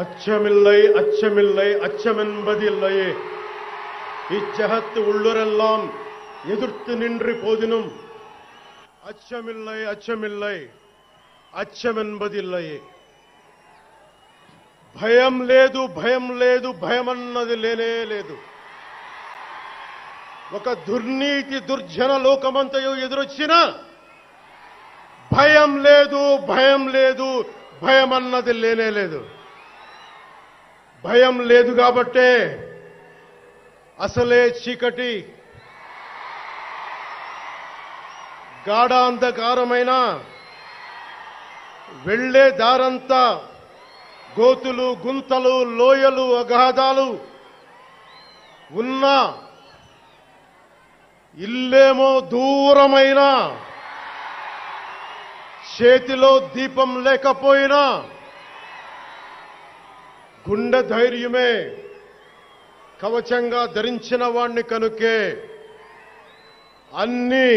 அச்சமில்லை அச்சமில்லை அச்சமென்பதில்லையே இச்சகத்து உள்ளுரெல்லாம் எதிர்த்து நின்று போதினும் அச்சமில்லை அச்சமில்லை అచ్చమెన్బదిల్లయే భయం లేదు భయం లేదు భయమన్నది లేనే లేదు. ఒక దుర్నీతి దుర్జన లోకమంతయు ఎదురొచ్చినా భయం లేదు భయం లేదు భయమన్నది లేనే లేదు. భయం లేదు కాబట్టే అసలే చీకటి గాఢాంధకారమైన వెళ్లే దారంతా గోతులు గుంతలు లోయలు అగాధాలు ఉన్న ఇల్లేమో దూరమైన చేతిలో దీపం లేకపోయినా గుండె ధైర్యమే కవచంగా ధరించిన వాణ్ణి కనుకే అన్నీ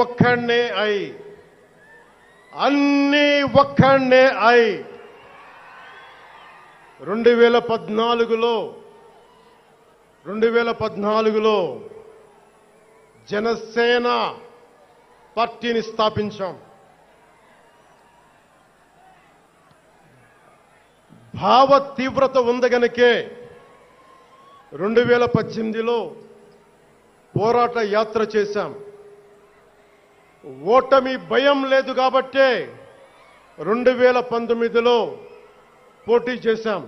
ఒక్కడే అయి 2014లో జనసేన పార్టీని స్థాపించాం. భావ తీవ్రత ఉంది గనుకే 2018లో పోరాట యాత్ర చేశాం. ఓటమి భయం లేదు కాబట్టే 2019లో పోటీ చేశాం.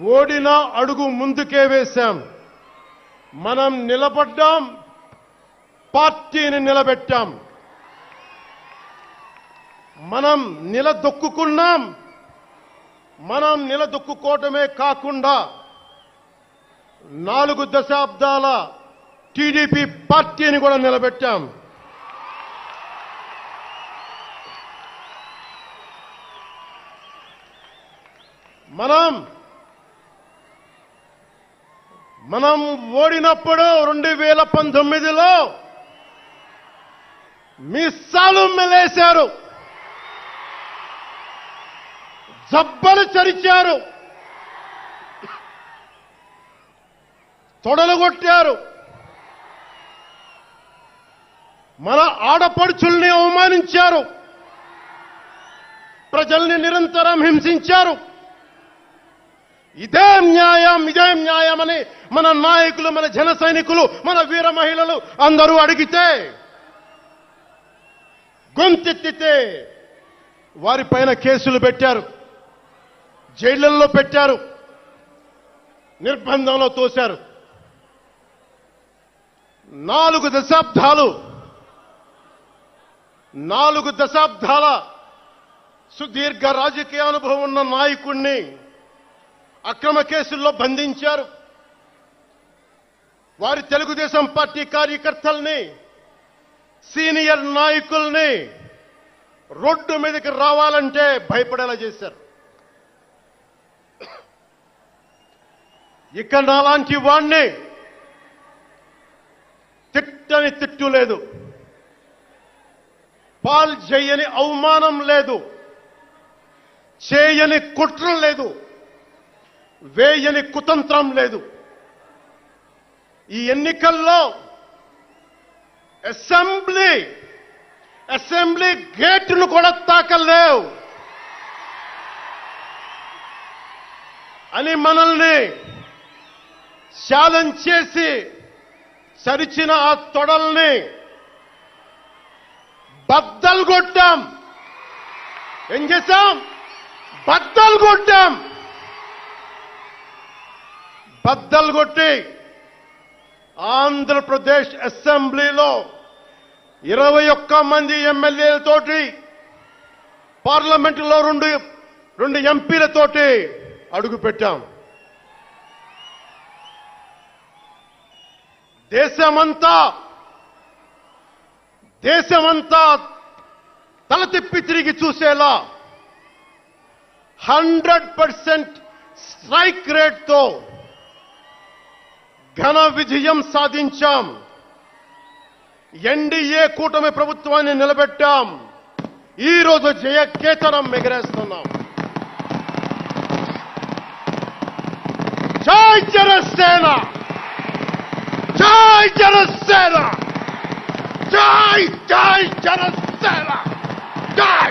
ఓడినా అడుగు ముందుకే వేశాం. మనం నిలబడ్డాం, పార్టీని నిలబెట్టాం. మనం నిలదొక్కుకున్నాం. మనం నిలదొక్కుకోవటమే కాకుండా 4 దశాబ్దాల టీడీపీ పార్టీని కూడా నిలబెట్టాం. మనం ఓడినప్పుడు 2019లో మీసాలు మెలేశారు, జబ్బలు చరిచారు, తొడలు కొట్టారు, మన ఆడపడుచుల్ని అవమానించారు, ప్రజల్ని నిరంతరం హింసించారు. ఇదే న్యాయమని మన నాయకులు, మన జన సైనికులు, మన వీర మహిళలు అందరూ అడిగితే, గొంతెత్తితే వారిపైన కేసులు పెట్టారు, జైళ్లలో పెట్టారు, నిర్బంధంలో తోశారు. 4 దశాబ్దాల సుదీర్ఘ రాజకీయ అనుభవం ఉన్న నాయకుణ్ణి అక్రమ కేసుల్లో బంధించారు. వారి తెలుగుదేశం పార్టీ కార్యకర్తల్ని, సీనియర్ నాయకుల్ని రోడ్డు మీదకి రావాలంటే భయపడేలా చేశారు. ఇక నాలాంటి వాణ్ణి తిట్టని తిట్టు లేదు, పాల్ చేయని అవమానం లేదు, చేయని కుట్ర లేదు, వేయని కుతంత్రం లేదు. ఈ ఎన్నికల్లో అసెంబ్లీ గేటును కూడా తాకలేవు అని మనల్ని ఛాలెంజ్ చేసి సరిచిన ఆ తొడల్ని బద్దలు కొట్టాం. ఏం చేశాం? బద్దలు కొట్టాం. బద్దలు కొట్టి ఆంధ్రప్రదేశ్ అసెంబ్లీలో 21 మంది ఎమ్మెల్యేలతోటి, పార్లమెంటులో 2 ఎంపీలతోటి అడుగుపెట్టాం. దేశమంతా తల తిప్పి తిరిగి చూసేలా 100% స్ట్రైక్ రేట్తో ఘన విజయం సాధించాం. ఎన్డీఏ కూటమి ప్రభుత్వాన్ని నిలబెట్టాం. ఈ రోజు జయకేతనం ఎగరేస్తున్నాం. జై జనసేన, జై జనసేన, జై జై జనసేన, జై.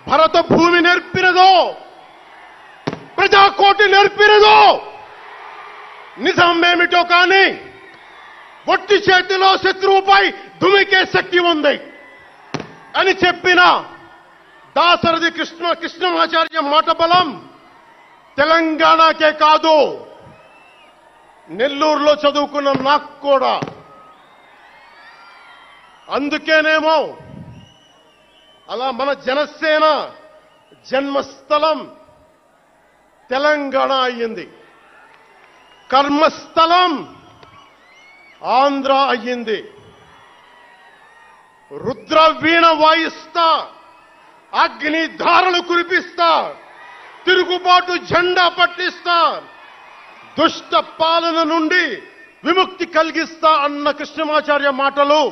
భరత భూమి నేర్పినదో, ప్రజాకోటి నేర్పినదో నిజమేమిటో కానీ ఒట్టి చేతిలో శత్రువుపై దుమికే శక్తి ఉంది అని చెప్పిన దాశరథి కృష్ణమాచార్య మాట బలం తెలంగాణకే కాదు, నెల్లూరులో చదువుకున్న నాకు కూడా. అందుకేనేమో అలా మన జనసేన జన్మస్థలం తెలంగాణ అయ్యింది, కర్మస్థలం ఆంధ్ర అయ్యింది. రుద్రవీణ వాయిస్తా, అగ్ని ధారలు కురిపిస్తా, తిరుగుబాటు జెండా పట్టిస్తా, దుష్ట పాలన నుండి విముక్తి కలిగిస్తా అన్న కృష్ణమాచార్య మాటలు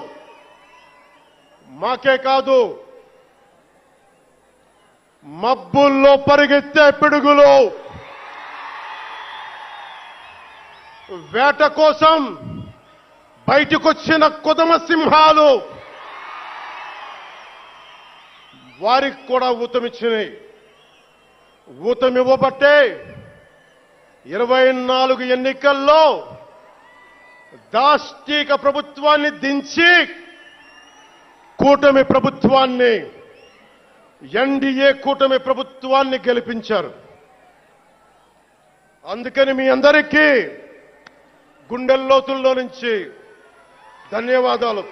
మాకే కాదు, మబ్బుల్లో పరిగెత్తే పిడుగులు, వేట కోసం బయటకొచ్చిన కొదమ సింహాలు వారికి కూడా ఊతమిచ్చినాయి. ఊతమివ్వబట్టే 24 ఎన్నికల్లో దాష్టీక ప్రభుత్వాన్ని దించి కూటమి ప్రభుత్వాన్ని, ఎన్డీఏ కూటమి ప్రభుత్వాన్ని గెలిపించారు. అందుకని మీ అందరికీ గుండెల్లోతుల్లో నుంచి ధన్యవాదాలు.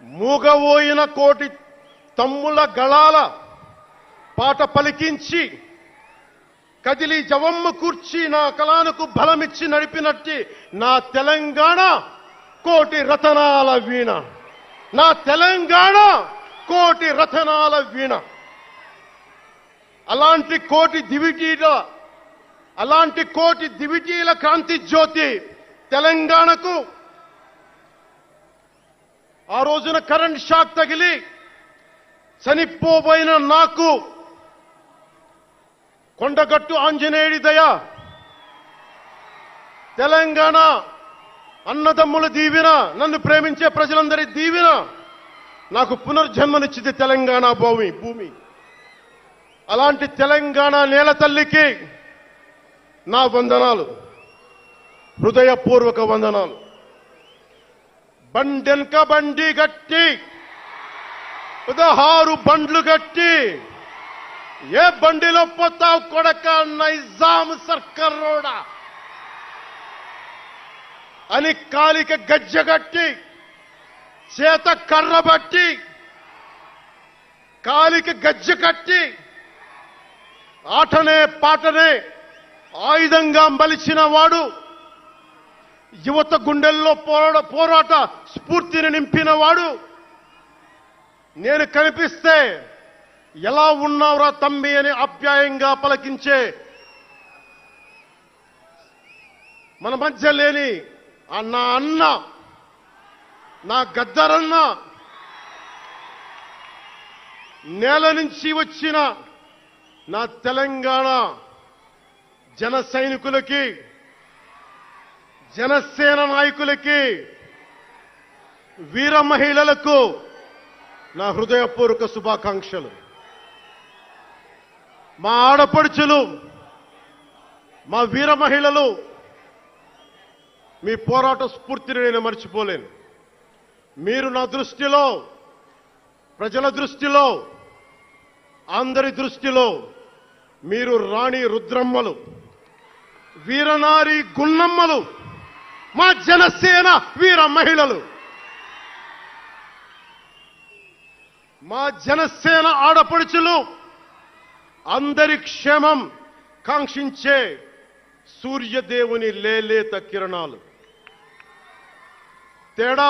మూగబోయిన కోటి తమ్ముల గళాల పాట పలికించి కదిలి జవమ్మ కూర్చి నా కళానికి బలమిచ్చి నడిపినట్టి నా తెలంగాణ కోటి రతనాల వీణ, నా తెలంగాణ కోటి రతనాల వీణ. అలాంటి కోటి దివిటీల కాంతి జ్యోతి తెలంగాణకు ఆ రోజున కరెంట్ షాక్ తగిలి చనిపోబోయిన నాకు కొండగట్టు ఆంజనేయుడి దయ, తెలంగాణ అన్నదమ్ముల దీవెన, నన్ను ప్రేమించే ప్రజలందరి దీవెన నాకు పునర్జన్మనిచ్చింది తెలంగాణ భూమి. అలాంటి తెలంగాణ నేల తల్లికి నా వందనాలు, హృదయపూర్వక వందనాలు. బండెన్క బండి గట్టి 16 బండ్లు గట్టి ఏ బండిలో పోతావు కొడక నైజాం సర్కారోడా అని కాలిక గజ్జగట్టి, చేత కర్రబట్టి కాలిక గజ్జ కట్టి ఆటనే పాటనే ఆయుధంగా మలిచిన వాడు, యువత గుండెల్లో పోరాట స్ఫూర్తిని నింపిన వాడు, నేను కనిపిస్తే ఎలా ఉన్నావురా తమ్మి అని ఆప్యాయంగా పలకించే మన మధ్య లేని నా అన్న, నా గద్దరన్న, నేల నుంచి వచ్చిన నా తెలంగాణ జన సైనికులకి, జనసేన నాయకులకి, వీర మహిళలకు నా హృదయపూర్వక శుభాకాంక్షలు. మా ఆడపడుచులు, మా వీర మహిళలు, మీ పోరాట స్ఫూర్తిని నేను మర్చిపోలేను. మీరు నా దృష్టిలో, ప్రజల దృష్టిలో, అందరి దృష్టిలో మీరు రాణి రుద్రమ్మలు, వీరనారి గున్నమ్మలు, మా జనసేన వీర మహిళలు, మా జనసేన ఆడపడుచులు, అందరి క్షేమం కాంక్షించే సూర్యదేవుని లేలేత కిరణాలు. తేడా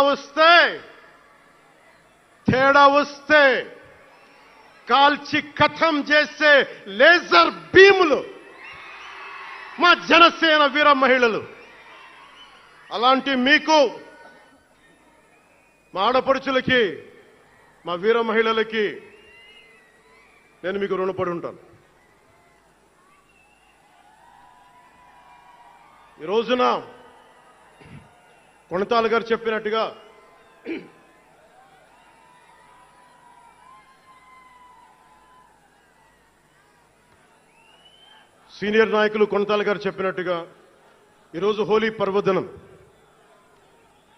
వస్తే కాల్చి కథం చేసే లేజర్ బీములు మా జనసేన వీర మహిళలు. అలాంటి మీకు, మా ఆడపడుచులకి, మా వీర మహిళలకి నేను మీకు రుణపడి ఉంటాను. ఈ రోజున కొణతాల గారు చెప్పినట్టుగా సీనియర్ నాయకులు కొణతాల గారు చెప్పినట్టుగా ఈరోజు హోలీ పర్వదినం.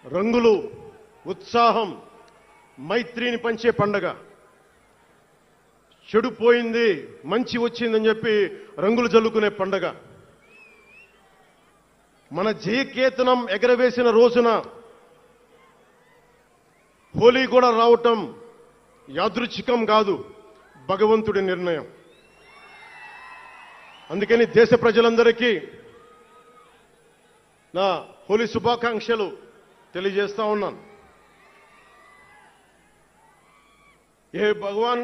రంగులు, ఉత్సాహం, మైత్రిని పంచే పండగ. చెడు పోయింది, మంచి వచ్చిందని చెప్పి రంగులు జల్లుకునే పండగ. మన జయకేతనం ఎగరవేసిన రోజున హోలీ కూడా రావటం యాదృచ్ఛికం కాదు, భగవంతుడి నిర్ణయం. అందుకని దేశ ప్రజలందరికీ నా హోలీ శుభాకాంక్షలు తెలియజేస్తా ఉన్నాను. ये भगवान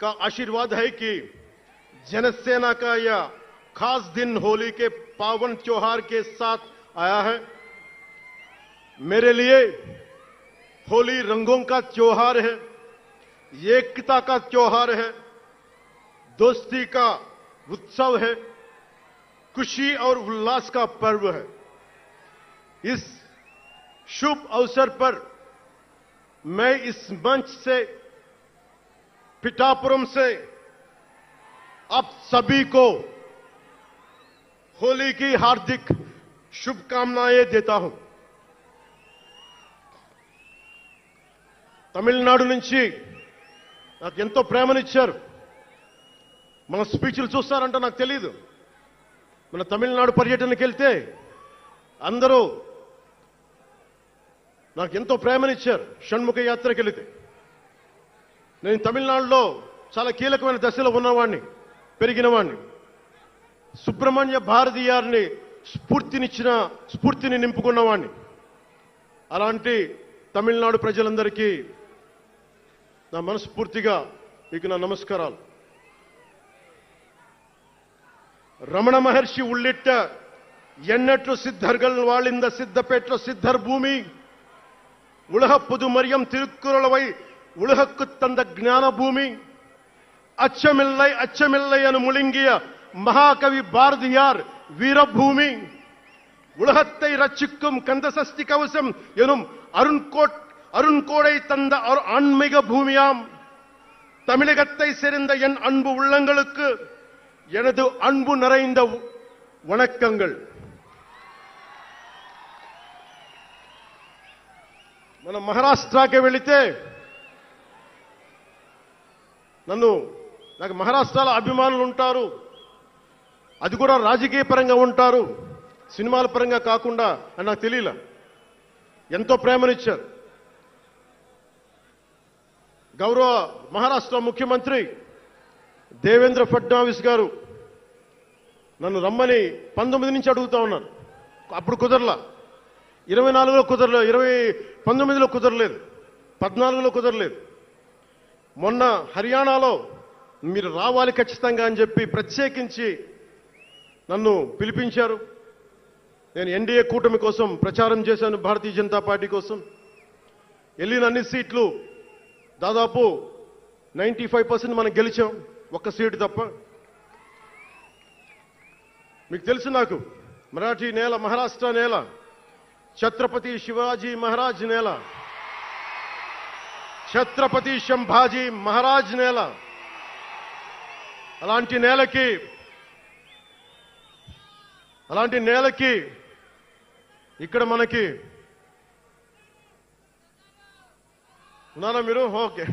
का आशीर्वाद है कि जनसेना का यह खास दिन होली के पावन त्योहार के साथ आया है. मेरे लिए होली रंगों का त्योहार है, एकता का त्योहार है, दोस्ती का उत्सव है, खुशी और उल्लास का पर्व है. इस शुभ अवसर पर मैं इस मंच से, पिठापुरम से आप सभी को होली की हार्दिक शुभकामनाएं देता हूं. తమిళనాడు నుంచి నాకు ఎంతో ప్రేమనిచ్చారు. మన స్పీచ్లు చూస్తారంట నాకు తెలియదు. మన తమిళనాడు పర్యటనకి వెళ్తే అందరూ నాకు ఎంతో ప్రేమనిచ్చారు. షణ్ముఖ యాత్రకి వెళితే నేను తమిళనాడులో చాలా కీలకమైన దశలో ఉన్నవాడిని, పెరిగినవాడిని. సుబ్రహ్మణ్య భారతీయారిని స్ఫూర్తిని నింపుకున్నవాడిని. అలాంటి తమిళనాడు ప్రజలందరికీ నా మనస్ఫూర్తిగా మీకు నా నమస్కారాలు. రమణ మహర్షి ఉళ్ళిట్ట ఎన్నట్లు సిద్ధర్గల్ వాళింద సిద్ధపేట్ల సిద్ధర్ భూమి ఉలహ పుదుమరియం తిరుక్కురళవై உலகக்கு தந்த ஞான பூமி அச்சமில்லை அச்சமில்லை என முழுங்கிய மகாகவி பாரதியார் வீரபூமி உலகத்தை ரட்சிக்கும் கந்தசஷ்டி கவசம் எனும் அருண்கோடை தந்த ஆன்மீக பூமியாம் தமிழகத்தை சேர்ந்த என் அன்பு உள்ளங்களுக்கு எனது அன்பு நிறைந்த வணக்கங்கள். మన మహారాష్ట్రకి వెళితే నాకు మహారాష్ట్రలో అభిమానులు ఉంటారు. అది కూడా రాజకీయ పరంగా ఉంటారు, సినిమాల పరంగా కాకుండా అని నాకు తెలియలా. ఎంతో ప్రేమనిచ్చారు. గౌరవ మహారాష్ట్ర ముఖ్యమంత్రి దేవేంద్ర ఫడ్నవీస్ గారు నన్ను రమ్మని 19 నుంచి అడుగుతా ఉన్నారు. అప్పుడు కుదరలా, 24లో కుదరలేదు, 19లో కుదరలేదు, 14లో కుదరలేదు. మొన్న హర్యానాలో మీరు రావాలి ఖచ్చితంగా అని చెప్పి ప్రత్యేకించి నన్ను పిలిపించారు. నేను ఎన్డీఏ కూటమి కోసం ప్రచారం చేశాను, భారతీయ జనతా పార్టీ కోసం. వెళ్ళిన అన్ని సీట్లు దాదాపు 95% మనం గెలిచాం, ఒక్క సీటు తప్ప. మీకు తెలుసు, నాకు మరాఠీ నేల, మహారాష్ట్ర నేల, ఛత్రపతి శివాజీ మహారాజ్ నేల, ఛత్రపతి సంభాజీ మహారాజ్ నేల. అలాంటి నేలకి ఇక్కడ మనకి ఉన్నారా మీరు? ఓకే.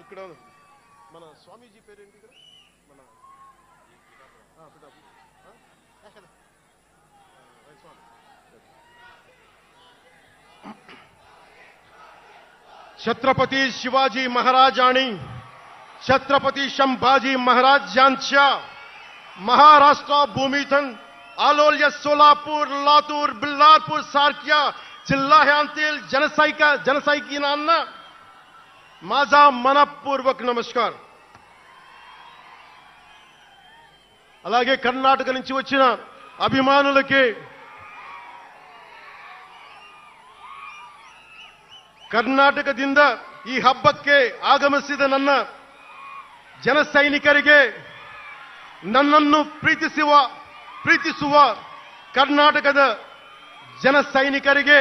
ఇక్కడ మన స్వామీజీ పేరేంటి? ఇక్కడ మన छत्रपती शिवाजी महाराज आणि छत्रपती संभाजी महाराज यांच्या महाराष्ट्र भूमीतून आलोल्य सोलापूर, लातूर, बिल्लारपूर सारख्या जिल्ह्यांतील जनसैनिकांना माझा मनपूर्वक नमस्कार. అలాగే కర్ణాటక నుంచి వచ్చిన అభిమానులకి, ಕರ್ನಾಟಕದಿಂದ ಈ ಹಬ್ಬಕ್ಕೆ ಆಗಮಿಸಿದ ನನ್ನ ಜನಸೈನಿಕರಿಗೆ, ನನ್ನನ್ನು ಪ್ರೀತಿಸುವ ಕರ್ನಾಟಕದ ಜನಸೈನಿಕರಿಗೆ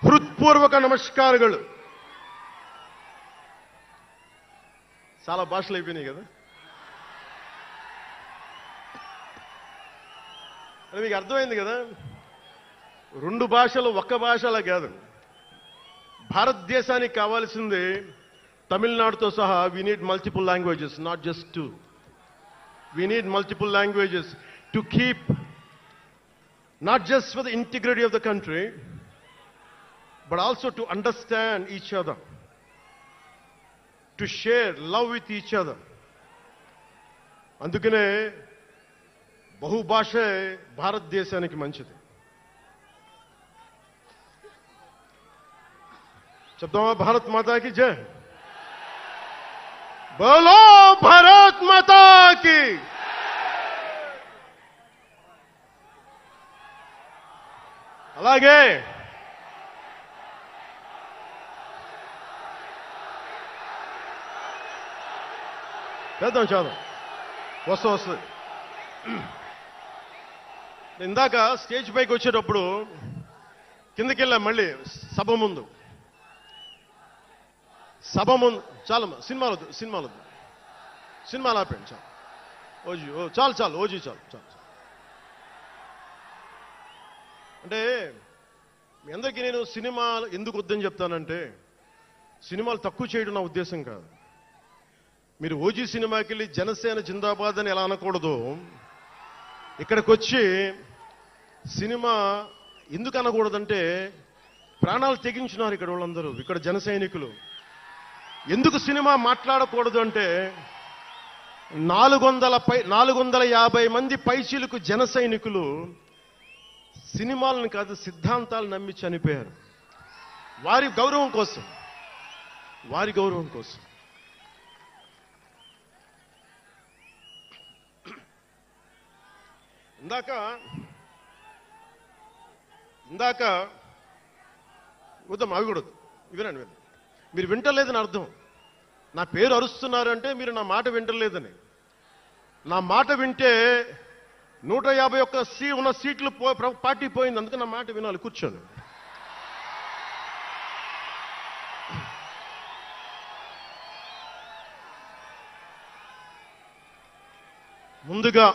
హృత్పూర్వక నమస్కారాలు. చాలా భాషలు అయిపోయినాయి కదా. అది మీకు అర్థమైంది కదా. రెండు భాషలు ఒక్క భాషలా కాదు. భారతదేశానికి కావాల్సింది తమిళనాడుతో సహా we need multiple languages, not just two. We need multiple languages to keep, not just for the integrity of the country, but also to understand each other, to share love with each other. అందుకనే బహుభాష భారతదేశానికి మంచిది. చెప్తామా? భారత్ మాతాకి జై. బోలో భారత్ మాతాకి. అలాగే చేద్దాం వస్తుంది. ఇందాక స్టేజ్ పైకి వచ్చేటప్పుడు కిందకి వెళ్ళా. మళ్ళీ సభ ముందు చాలా సినిమాలు ఆపండి. చాలు ఓజీ చాలు. అంటే మీ అందరికీ నేను సినిమాలు ఎందుకు వద్దని చెప్తానంటే, సినిమాలు తక్కువ చేయడం నా ఉద్దేశం కాదు. మీరు ఓజీ సినిమాకి వెళ్ళి జనసేన జిందాబాద్ అని ఎలా అనకూడదు, ఇక్కడికి వచ్చి సినిమా ఎందుకు అనకూడదంటే, ప్రాణాలు తెగించున్నారు ఇక్కడ వాళ్ళందరూ, ఇక్కడ జన సైనికులు. ఎందుకు సినిమా మాట్లాడకూడదు అంటే, 450 మంది పైచీలకు జన సైనికులు సినిమాలను కాదు సిద్ధాంతాలు నమ్మి చనిపోయారు. వారి గౌరవం కోసం. ఇందాక వద్దాం, అవి కూడా వినండి. మీరు వింటలేదని అర్థం. నా పేరు అరుస్తున్నారంటే మీరు నా మాట వింటలేదని. నా మాట వింటే 151 ఉన్న సీట్లు పార్టీ పోయింది. అందుకే నా మాట వినాలి. కూర్చోండి. ముందుగా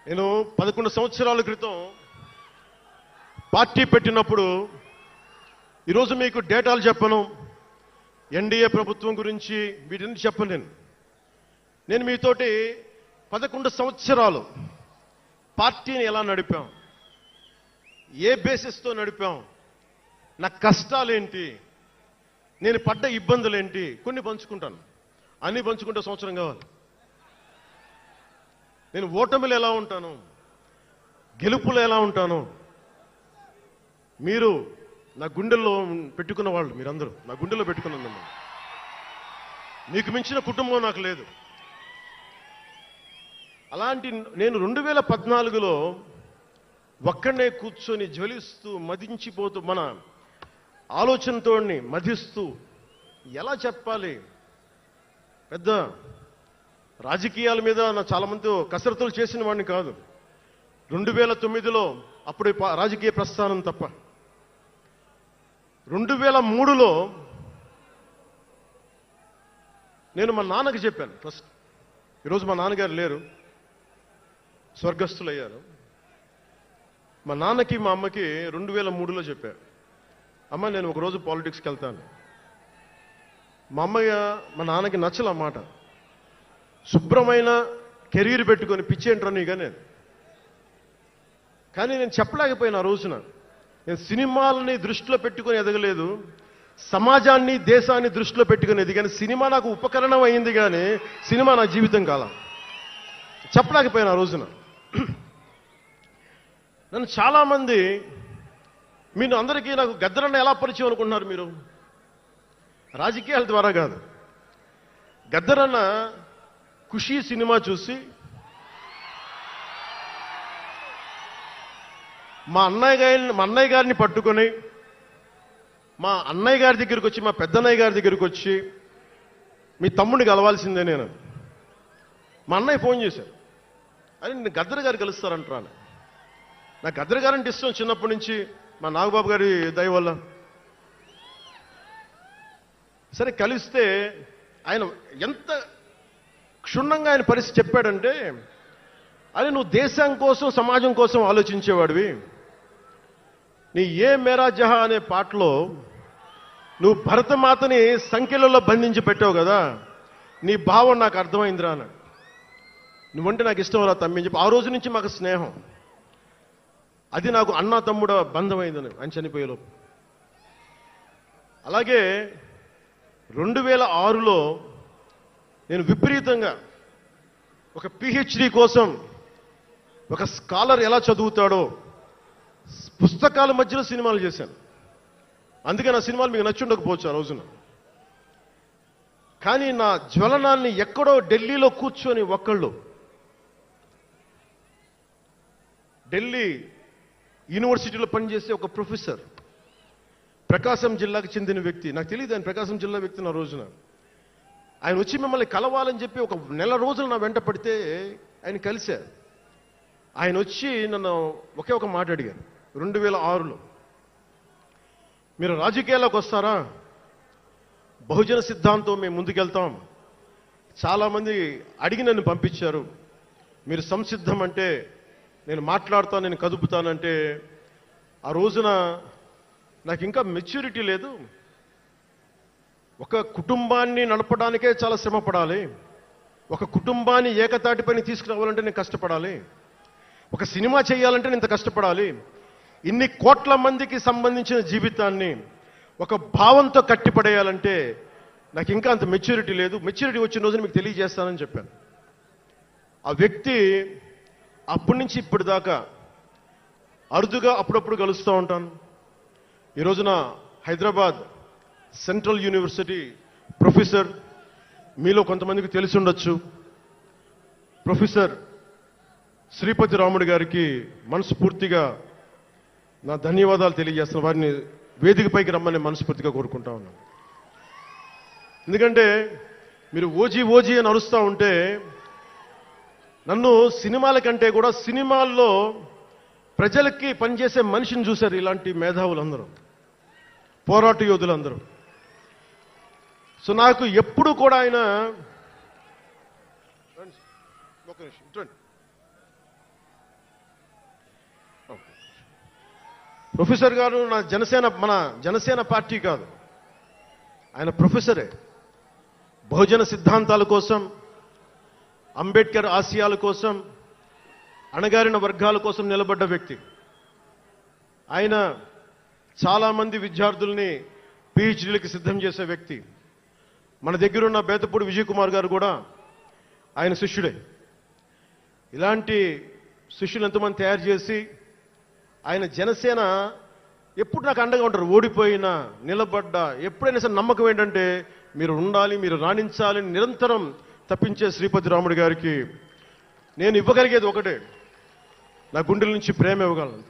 నేను 11 సంవత్సరాల క్రితం పార్టీ పెట్టినప్పుడు, ఈరోజు మీకు డేటాలు చెప్పను, ఎన్డీఏ ప్రభుత్వం గురించి వీటిని చెప్పలేను. నేను మీతోటి 11 సంవత్సరాలు పార్టీని ఎలా నడిపాం, ఏ బేసిస్తో నడిపాం, నా కష్టాలేంటి, నేను పడ్డ ఇబ్బందులేంటి, కొన్ని పంచుకుంటాను. అన్ని పంచుకుంటే సంవత్సరం కావాలి. నేను ఓటమిలు ఎలా ఉంటాను, గెలుపులు ఎలా ఉంటాను, మీరు నా గుండెల్లో పెట్టుకున్న వాళ్ళు, మీరందరూ నా గుండెల్లో పెట్టుకున్నాను. మీకు మించిన కుటుంబం నాకు లేదు. అలాంటి నేను 2014లో ఒక్కడనే కూర్చొని జ్వలిస్తూ మదించిపోతూ, మన ఆలోచనతో మధిస్తూ, ఎలా చెప్పాలి, పెద్ద రాజకీయాల మీద నా చాలా మందితో కసరత్తులు చేసిన వాడిని కాదు. 2009లో అప్పుడు రాజకీయ ప్రస్థానం తప్ప. 2003లో నేను మా నాన్నకి చెప్పాను ఫస్ట్. ఈరోజు మా నాన్నగారు లేరు, స్వర్గస్థులయ్యారు. మా నాన్నకి మా అమ్మకి 2003లో చెప్పారు, అమ్మ నేను ఒకరోజు పాలిటిక్స్కి వెళ్తాను. మా నాన్నకి నచ్చల మాట. శుభ్రమైన కెరీర్ పెట్టుకొని పిచ్చేంట్రా నీకనే. కానీ నేను చెప్పలేకపోయినా ఆ రోజున. నేను సినిమాలని దృష్టిలో పెట్టుకొని ఎదగలేదు, సమాజాన్ని దేశాన్ని దృష్టిలో పెట్టుకుని ఎదిగాను. సినిమా నాకు ఉపకరణం అయింది కానీ సినిమా నా జీవితం కాల. చెప్పలేకపోయినా ఆ రోజున. నన్ను చాలామంది, మీరు అందరికీ నాకు గద్దరన్న ఎలా పరిచయం అనుకుంటున్నారు మీరు? రాజకీయాల ద్వారా కాదు. గద్దరన్న ఖుషీ సినిమా చూసి మా అన్నయ్య గారిని పట్టుకొని మా అన్నయ్య గారి దగ్గరికి వచ్చి, మా పెద్దన్నయ్య గారి దగ్గరికి వచ్చి, మీ తమ్ముడిని కలవాల్సిందే నేను. మా అన్నయ్య ఫోన్ చేశారు, అని నేను గద్దర్ గారు కలుస్తారంటారా. నాకు గద్దర్ గారంటే ఇష్టం చిన్నప్పటి నుంచి, మా నాగబాబు గారి దయ వల్ల. సరే కలిస్తే ఆయన ఎంత క్షుణ్ణంగా ఆయన పరిస్థితి చెప్పాడంటే, అది నువ్వు దేశం కోసం సమాజం కోసం ఆలోచించేవాడివి. నీ ఏ మేరా జహా అనే పాటలో నువ్వు భరతమాతని సంఖ్యలలో బంధించి పెట్టావు కదా, నీ భావం నాకు అర్థమైందిరా అన్నాడు. నువ్వంటే నాకు ఇష్టం రా తమ్మి అని చెప్పి ఆ రోజు నుంచి మాకు స్నేహం. అది నాకు అన్నా తమ్ముడ బంధమైందని ఆయన చనిపోయేలోపు. అలాగే 2006లో నేను విపరీతంగా ఒక పిహెచ్డి కోసం, ఒక స్కాలర్ ఎలా చదువుతాడో పుస్తకాల మధ్యలో సినిమాలు చేశాను. అందుకే నా సినిమాలు మీకు నచ్చి ఉండకపోవచ్చు ఆ రోజున. కానీ నా జ్వలనాన్ని ఎక్కడో ఢిల్లీలో కూర్చొని ఒక్కళ్ళు, ఢిల్లీ యూనివర్సిటీలో పనిచేసే ఒక ప్రొఫెసర్, ప్రకాశం జిల్లాకు చెందిన వ్యక్తి, నాకు తెలియదు ఆయన ప్రకాశం జిల్లా వ్యక్తి. నా రోజున ఆయన వచ్చి మిమ్మల్ని కలవాలని చెప్పి ఒక నెల రోజులు నా వెంట పడితే ఆయన కలిశారు. ఆయన వచ్చి నన్ను ఒకే ఒక మాట అడిగారు 2006లో, మీరు రాజకీయాల్లోకి వస్తారా? బహుజన సిద్ధాంతం మేము ముందుకెళ్తాం. చాలామంది అడిగి నన్ను పంపించారు, మీరు సంసిద్ధం అంటే నేను మాట్లాడతాను, నేను కదుపుతానంటే, ఆ రోజున నాకు ఇంకా మెచ్యూరిటీ లేదు. ఒక కుటుంబాన్ని నడపడానికే చాలా శ్రమ పడాలి. ఒక కుటుంబాన్ని ఏకతాటిపైన తీసుకురావాలంటే నేను కష్టపడాలి. ఒక సినిమా చేయాలంటే నేను ఇంత కష్టపడాలి. ఇన్ని కోట్ల మందికి సంబంధించిన జీవితాన్ని ఒక భావంతో కట్టిపడేయాలంటే నాకు ఇంకా అంత మెచ్యూరిటీ లేదు. మెచ్యూరిటీ వచ్చిన రోజున మీకు తెలియజేస్తానని చెప్పాను. ఆ వ్యక్తి అప్పటి నుంచి ఇప్పటిదాకా అరుదుగా అప్పుడప్పుడు కలుస్తూ ఉంటాను. ఈ రోజున హైదరాబాద్ సెంట్రల్ యూనివర్సిటీ ప్రొఫెసర్, మీలో కొంతమందికి తెలిసి ఉండొచ్చు, ప్రొఫెసర్ శ్రీపతి రాముడు గారికి మనస్ఫూర్తిగా నా ధన్యవాదాలు తెలియజేస్తున్నాను. వారిని వేదికపైకి రమ్మని మనస్ఫూర్తిగా కోరుకుంటా ఉన్నాను. ఎందుకంటే మీరు ఓజీ ఓజీ అని అరుస్తూ ఉంటే, నన్ను సినిమాల కంటే కూడా సినిమాల్లో ప్రజలకి పనిచేసే మనిషిని చూశారు ఇలాంటి మేధావులందరూ, పోరాట యోధులందరూ. సో నాకు ఎప్పుడు కూడా ఆయన ప్రొఫెసర్ గారు మన జనసేన పార్టీ కాదు, ఆయన ప్రొఫెసరే. బహుజన సిద్ధాంతాల కోసం, అంబేద్కర్ ఆశయాల కోసం, అణగారిన వర్గాల కోసం నిలబడ్డ వ్యక్తి. ఆయన చాలామంది విద్యార్థుల్ని పిహెచ్డీలకి సిద్ధం చేసే వ్యక్తి. మన దగ్గరున్న బేతపూడి విజయ్ కుమార్ గారు కూడా ఆయన శిష్యుడే. ఇలాంటి శిష్యులు ఎంతమంది తయారు చేసి ఆయన జనసేన ఎప్పుడు నాకు అండగా ఉంటారు. ఓడిపోయినా నిలబడ్డా ఎప్పుడైనా సరే నమ్మకం ఏంటంటే మీరు ఉండాలి, మీరు రాణించాలని నిరంతరం తప్పించే శ్రీపతి రాముడు గారికి నేను ఇవ్వగలిగేది ఒకటే, నా గుండెల నుంచి ప్రేమ ఇవ్వగలను.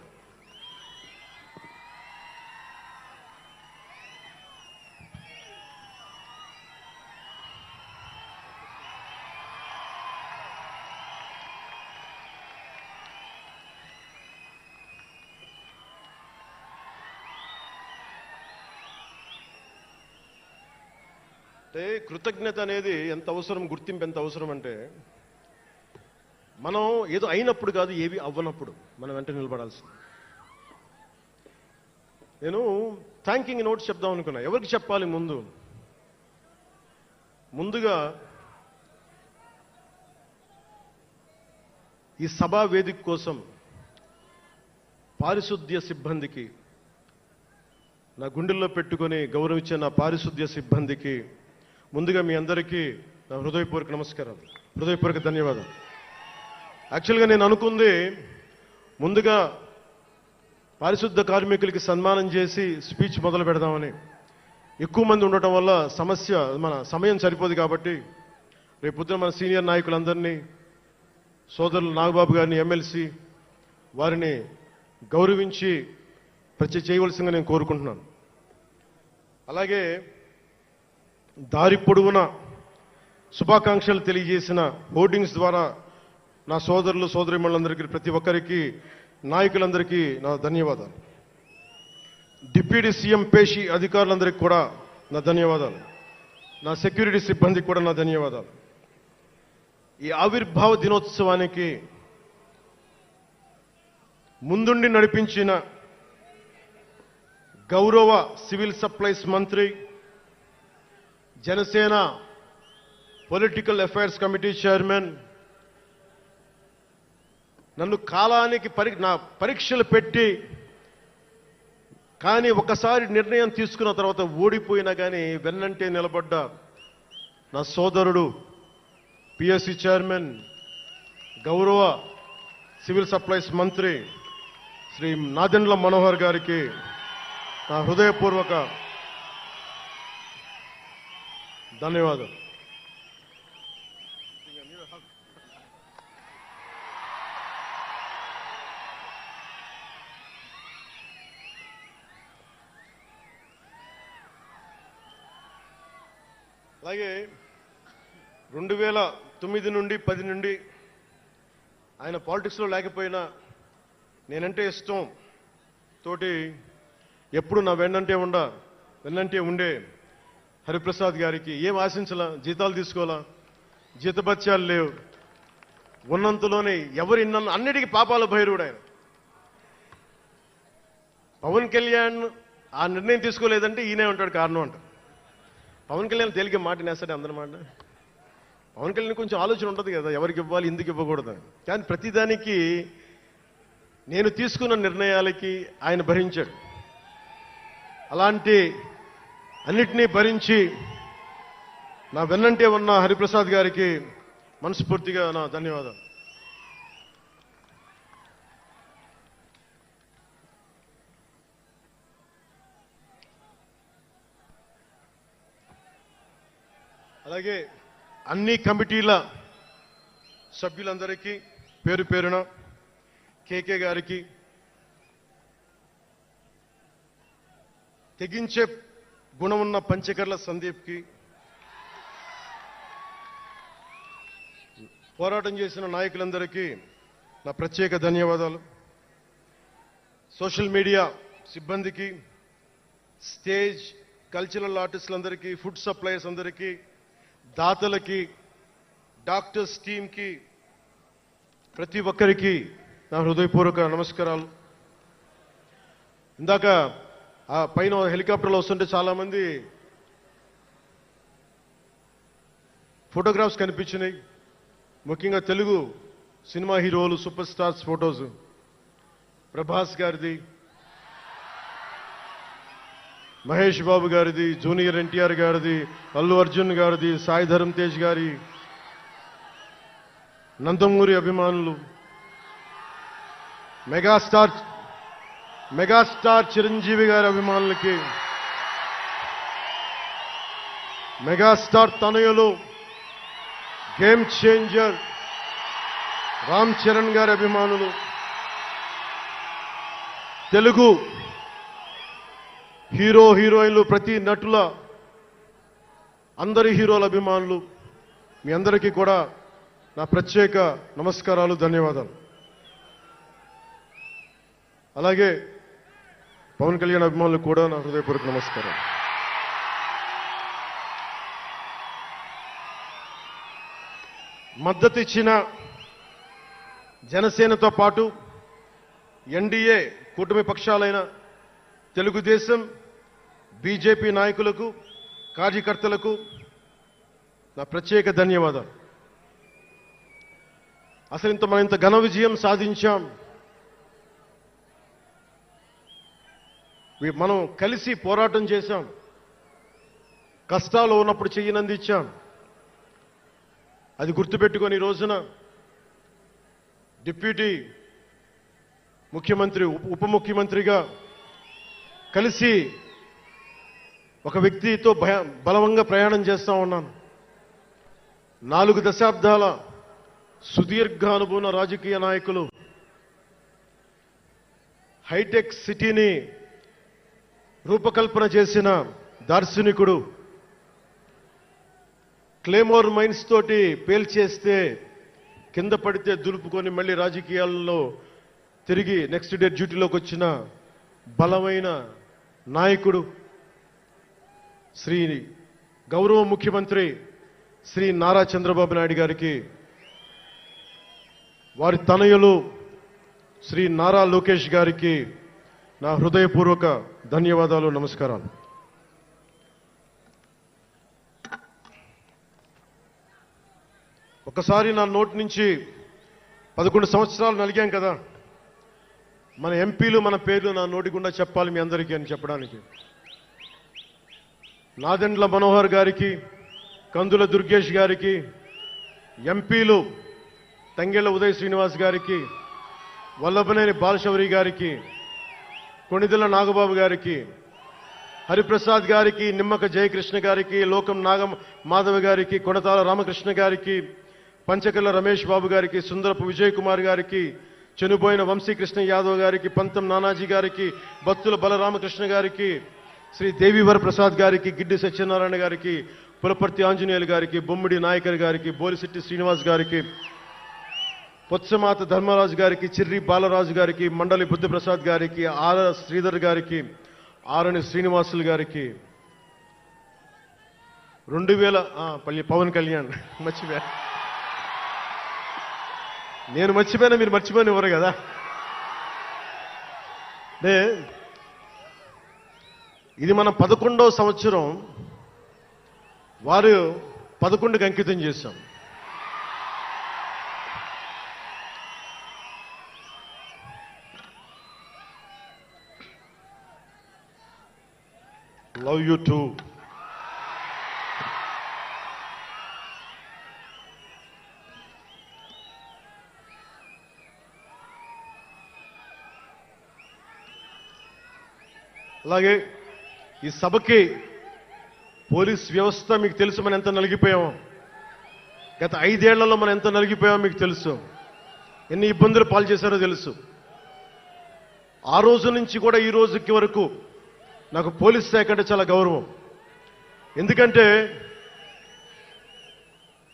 అంటే కృతజ్ఞత అనేది ఎంత అవసరం, గుర్తింపు ఎంత అవసరం అంటే, మనం ఏదో అయినప్పుడు కాదు, ఏవి అవ్వనప్పుడు మనం వెంట నిలబడాల్సింది. నేను థ్యాంకింగ్ నోట్స్ చెప్దాం అనుకున్నా. ఎవరికి చెప్పాలి? ముందుగా ఈ సభా వేదిక కోసం పారిశుద్ధ్య సిబ్బందికి నా గుండెల్లో పెట్టుకొని గౌరవించే నా పారిశుద్ధ్య సిబ్బందికి ముందుగా మీ అందరికీ నా హృదయపూర్వక నమస్కారాలు, హృదయపూర్వక ధన్యవాదాలు. యాక్చువల్గా నేను అనుకుంది ముందుగా పారిశుద్ధ కార్మికులకి సన్మానం చేసి స్పీచ్ మొదలు పెడదామని. ఎక్కువ మంది ఉండటం వల్ల మన సమయం సరిపోదు కాబట్టి రేపు పొద్దున మన సీనియర్ నాయకులందరినీ, సోదరులు నాగబాబు గారిని, ఎమ్మెల్సీ వారిని గౌరవించి చేయవలసిందిగా నేను కోరుకుంటున్నాను. అలాగే దారి పొడవున శుభాకాంక్షలు తెలియజేసిన హోర్డింగ్స్ ద్వారా నా సోదరులు సోదరీమణులందరికీ, ప్రతి ఒక్కరికి, నాయకులందరికీ నా ధన్యవాదాలు. డిప్యూటీ సీఎం పేషి అధికారులందరికీ కూడా నా ధన్యవాదాలు. నా సెక్యూరిటీ సిబ్బందికి కూడా నా ధన్యవాదాలు. ఈ ఆవిర్భావ దినోత్సవానికి ముందుండి నడిపించిన గౌరవ సివిల్ సప్లైస్ మంత్రి, Janasena political affairs committee chairman, నన్ను కాలానికి నా పరీక్షలు పెట్టి కానీ ఒకసారి నిర్ణయం తీసుకున్న తర్వాత ఓడిపోయినా కానీ వెన్నంటే నిలబడ్డ నా సోదరుడు పిఎస్సి చైర్మన్, గౌరవ సివిల్ సప్లైస్ మంత్రి శ్రీ నాదెండ్ల మనోహర్ గారికి నా హృదయపూర్వక ధన్యవాదాలు. అలాగే 2009 నుండి 10 నుండి ఆయన పాలిటిక్స్లో లేకపోయినా నేనంటే ఇష్టం తోటి ఎప్పుడు నా వెన్నంటే ఉండే హరిప్రసాద్ గారికి ఏం ఆశించాలా, జీతాలు తీసుకోవాలా, జీతభత్యాలు లేవు, ఉన్నంతలోనే ఎవరు అన్నిటికీ పాపాల భైరవుడు ఆయన. పవన్ కళ్యాణ్ ఆ నిర్ణయం తీసుకోలేదంటే ఈయనే ఉంటాడు కారణం అంట. పవన్ కళ్యాణ్ తేలిక మాట నేస్తాడు అందరమాట. పవన్ కళ్యాణ్ కొంచెం ఆలోచన ఉంటుంది కదా, ఎవరికి ఇవ్వాలి, ఎందుకు ఇవ్వకూడదు. కానీ ప్రతిదానికి నేను తీసుకున్న నిర్ణయాలకి ఆయన భరించాడు. అలాంటి అన్నిటినీ భరించి నా వెన్నంటే ఉన్న హరిప్రసాద్ గారికి మనస్ఫూర్తిగా నా ధన్యవాదాలు. అలాగే అన్ని కమిటీల సభ్యులందరికీ పేరు పేరున, కేకే గారికి, తెగించే గుణమున్న పంచకర్ల సందీప్కి, పోరాటం చేసిన నాయకులందరికీ నా ప్రత్యేక ధన్యవాదాలు. సోషల్ మీడియా సిబ్బందికి, స్టేజ్ కల్చరల్ ఆర్టిస్టులందరికీ, ఫుడ్ సప్లైయర్స్ అందరికీ, దాతలకి, డాక్టర్స్ టీమ్కి, ప్రతి ఒక్కరికి నా హృదయపూర్వక నమస్కారాలు. ఇందాక ఆ పైన హెలికాప్టర్లో వస్తుంటే చాలామంది ఫోటోగ్రాఫ్స్ కనిపించినాయి. ముఖ్యంగా తెలుగు సినిమా హీరోలు, సూపర్ స్టార్స్ ఫోటోస్, ప్రభాస్ గారిది, మహేష్ బాబు గారిది, జూనియర్ ఎన్టీఆర్ గారిది, అల్లు అర్జున్ గారిది, సాయి ధరమ్ తేజ్ గారి, నందమూరి అభిమానులు, మెగాస్టార్ చిరంజీవి గారి అభిమానులకి, మెగాస్టార్ తనయులు, గేమ్ చేంజర్ రామ్ చరణ్ గారి అభిమానులు, తెలుగు హీరో హీరోయిన్లు, ప్రతి నటుల అందరి హీరోల అభిమానులు, మీ అందరికీ కూడా నా ప్రత్యేక నమస్కారాలు, ధన్యవాదాలు. అలాగే పవన్ కళ్యాణ్ అభిమానులకు కూడా నా హృదయపూర్వక నమస్కారం. మద్దతు ఇచ్చిన జనసేనతో పాటు ఎన్డీఏ కూటమి పక్షాలైన తెలుగుదేశం, బీజేపీ నాయకులకు, కార్యకర్తలకు నా ప్రత్యేక ధన్యవాదాలు. అసలు మనం ఇంత ఘన విజయం సాధించాం. మనం కలిసి పోరాటం చేశాం. కష్టాలు ఉన్నప్పుడు చెయ్యనందించాం. అది గుర్తుపెట్టుకొని ఈ రోజున డిప్యూటీ ముఖ్యమంత్రి, ఉప ముఖ్యమంత్రిగా కలిసి ఒక వ్యక్తితో బలవంగా ప్రయాణం చేస్తా ఉన్నాను. 4 దశాబ్దాల సుదీర్ఘ అనుభవ రాజకీయ నాయకులు, హైటెక్ సిటీని రూపకల్పన చేసిన దార్శనికుడు, క్లేమోర్ మైన్స్ తోటి పేల్చేస్తే కింద పడితే దులుపుకొని మళ్ళీ రాజకీయాల్లో తిరిగి నెక్స్ట్ డే డ్యూటీలోకి వచ్చిన బలమైన నాయకుడు శ్రీ గౌరవ ముఖ్యమంత్రి శ్రీ నారా చంద్రబాబు నాయుడు గారికి, వారి తనయులు శ్రీ నారా లోకేష్ గారికి నా హృదయపూర్వక ధన్యవాదాలు, నమస్కారాలు. ఒకసారి నా నోటి నుంచి 11 సంవత్సరాలు నలిగాం కదా, మన ఎంపీలు మన పేర్లు నా నోటి గుండా చెప్పాలి మీ అందరికీ అని చెప్పడానికి. నాదెండ్ల మనోహర్ గారికి, కందుల దుర్గేష్ గారికి, ఎంపీలు తంగెళ్ల ఉదయ్ శ్రీనివాస్ గారికి, వల్లభనేని బాలశౌరి గారికి, కొణిదెల నాగబాబు గారికి, హరిప్రసాద్ గారికి, నిమ్మక జయకృష్ణ గారికి, లోకం మాధవ గారికి, కొనతాల రామకృష్ణ గారికి, పంచకల్ల రమేష్ బాబు గారికి, సుందరపు విజయ్ కుమార్ గారికి, చనిపోయిన వంశీకృష్ణ యాదవ్ గారికి, పంతం నానాజీ గారికి, బత్తుల బలరామకృష్ణ గారికి, శ్రీ దేవివర ప్రసాద్ గారికి, గిడ్డి సత్యనారాయణ గారికి, పులపర్తి ఆంజనేయులు గారికి, బొమ్మిడి నాయకర్ గారికి, బోలిశెట్టి శ్రీనివాస్ గారికి, పొత్సమాత ధర్మరాజు గారికి, చిర్రి బాలరాజు గారికి, మండలి బుద్ధప్రసాద్ గారికి, ఆర శ్రీధర్ గారికి, ఆరణి శ్రీనివాసులు గారికి, 2000 పవన్ కళ్యాణ్ మర్చిపోయా, నేను మర్చిపోయినా మీరు మర్చిపోయిన ఎవరు కదా. ఇది మన 11వ సంవత్సరం, వారు 11కి అంకితం చేశాం. Love you two. అలాగే ఈ సభకి పోలీస్ వ్యవస్థ మీకు తెలుసు, మనం ఎంత నలిగిపోయామో. గత 5 ఏళ్లలో మనం ఎంత నలిగిపోయామో మీకు తెలుసు. ఎన్ని ఇబ్బందులు పాలు చేశారో తెలుసు. ఆ రోజు నుంచి కూడా ఈ రోజుకి వరకు నాకు పోలీస్ శాఖ అంటే చాలా గౌరవం. ఎందుకంటే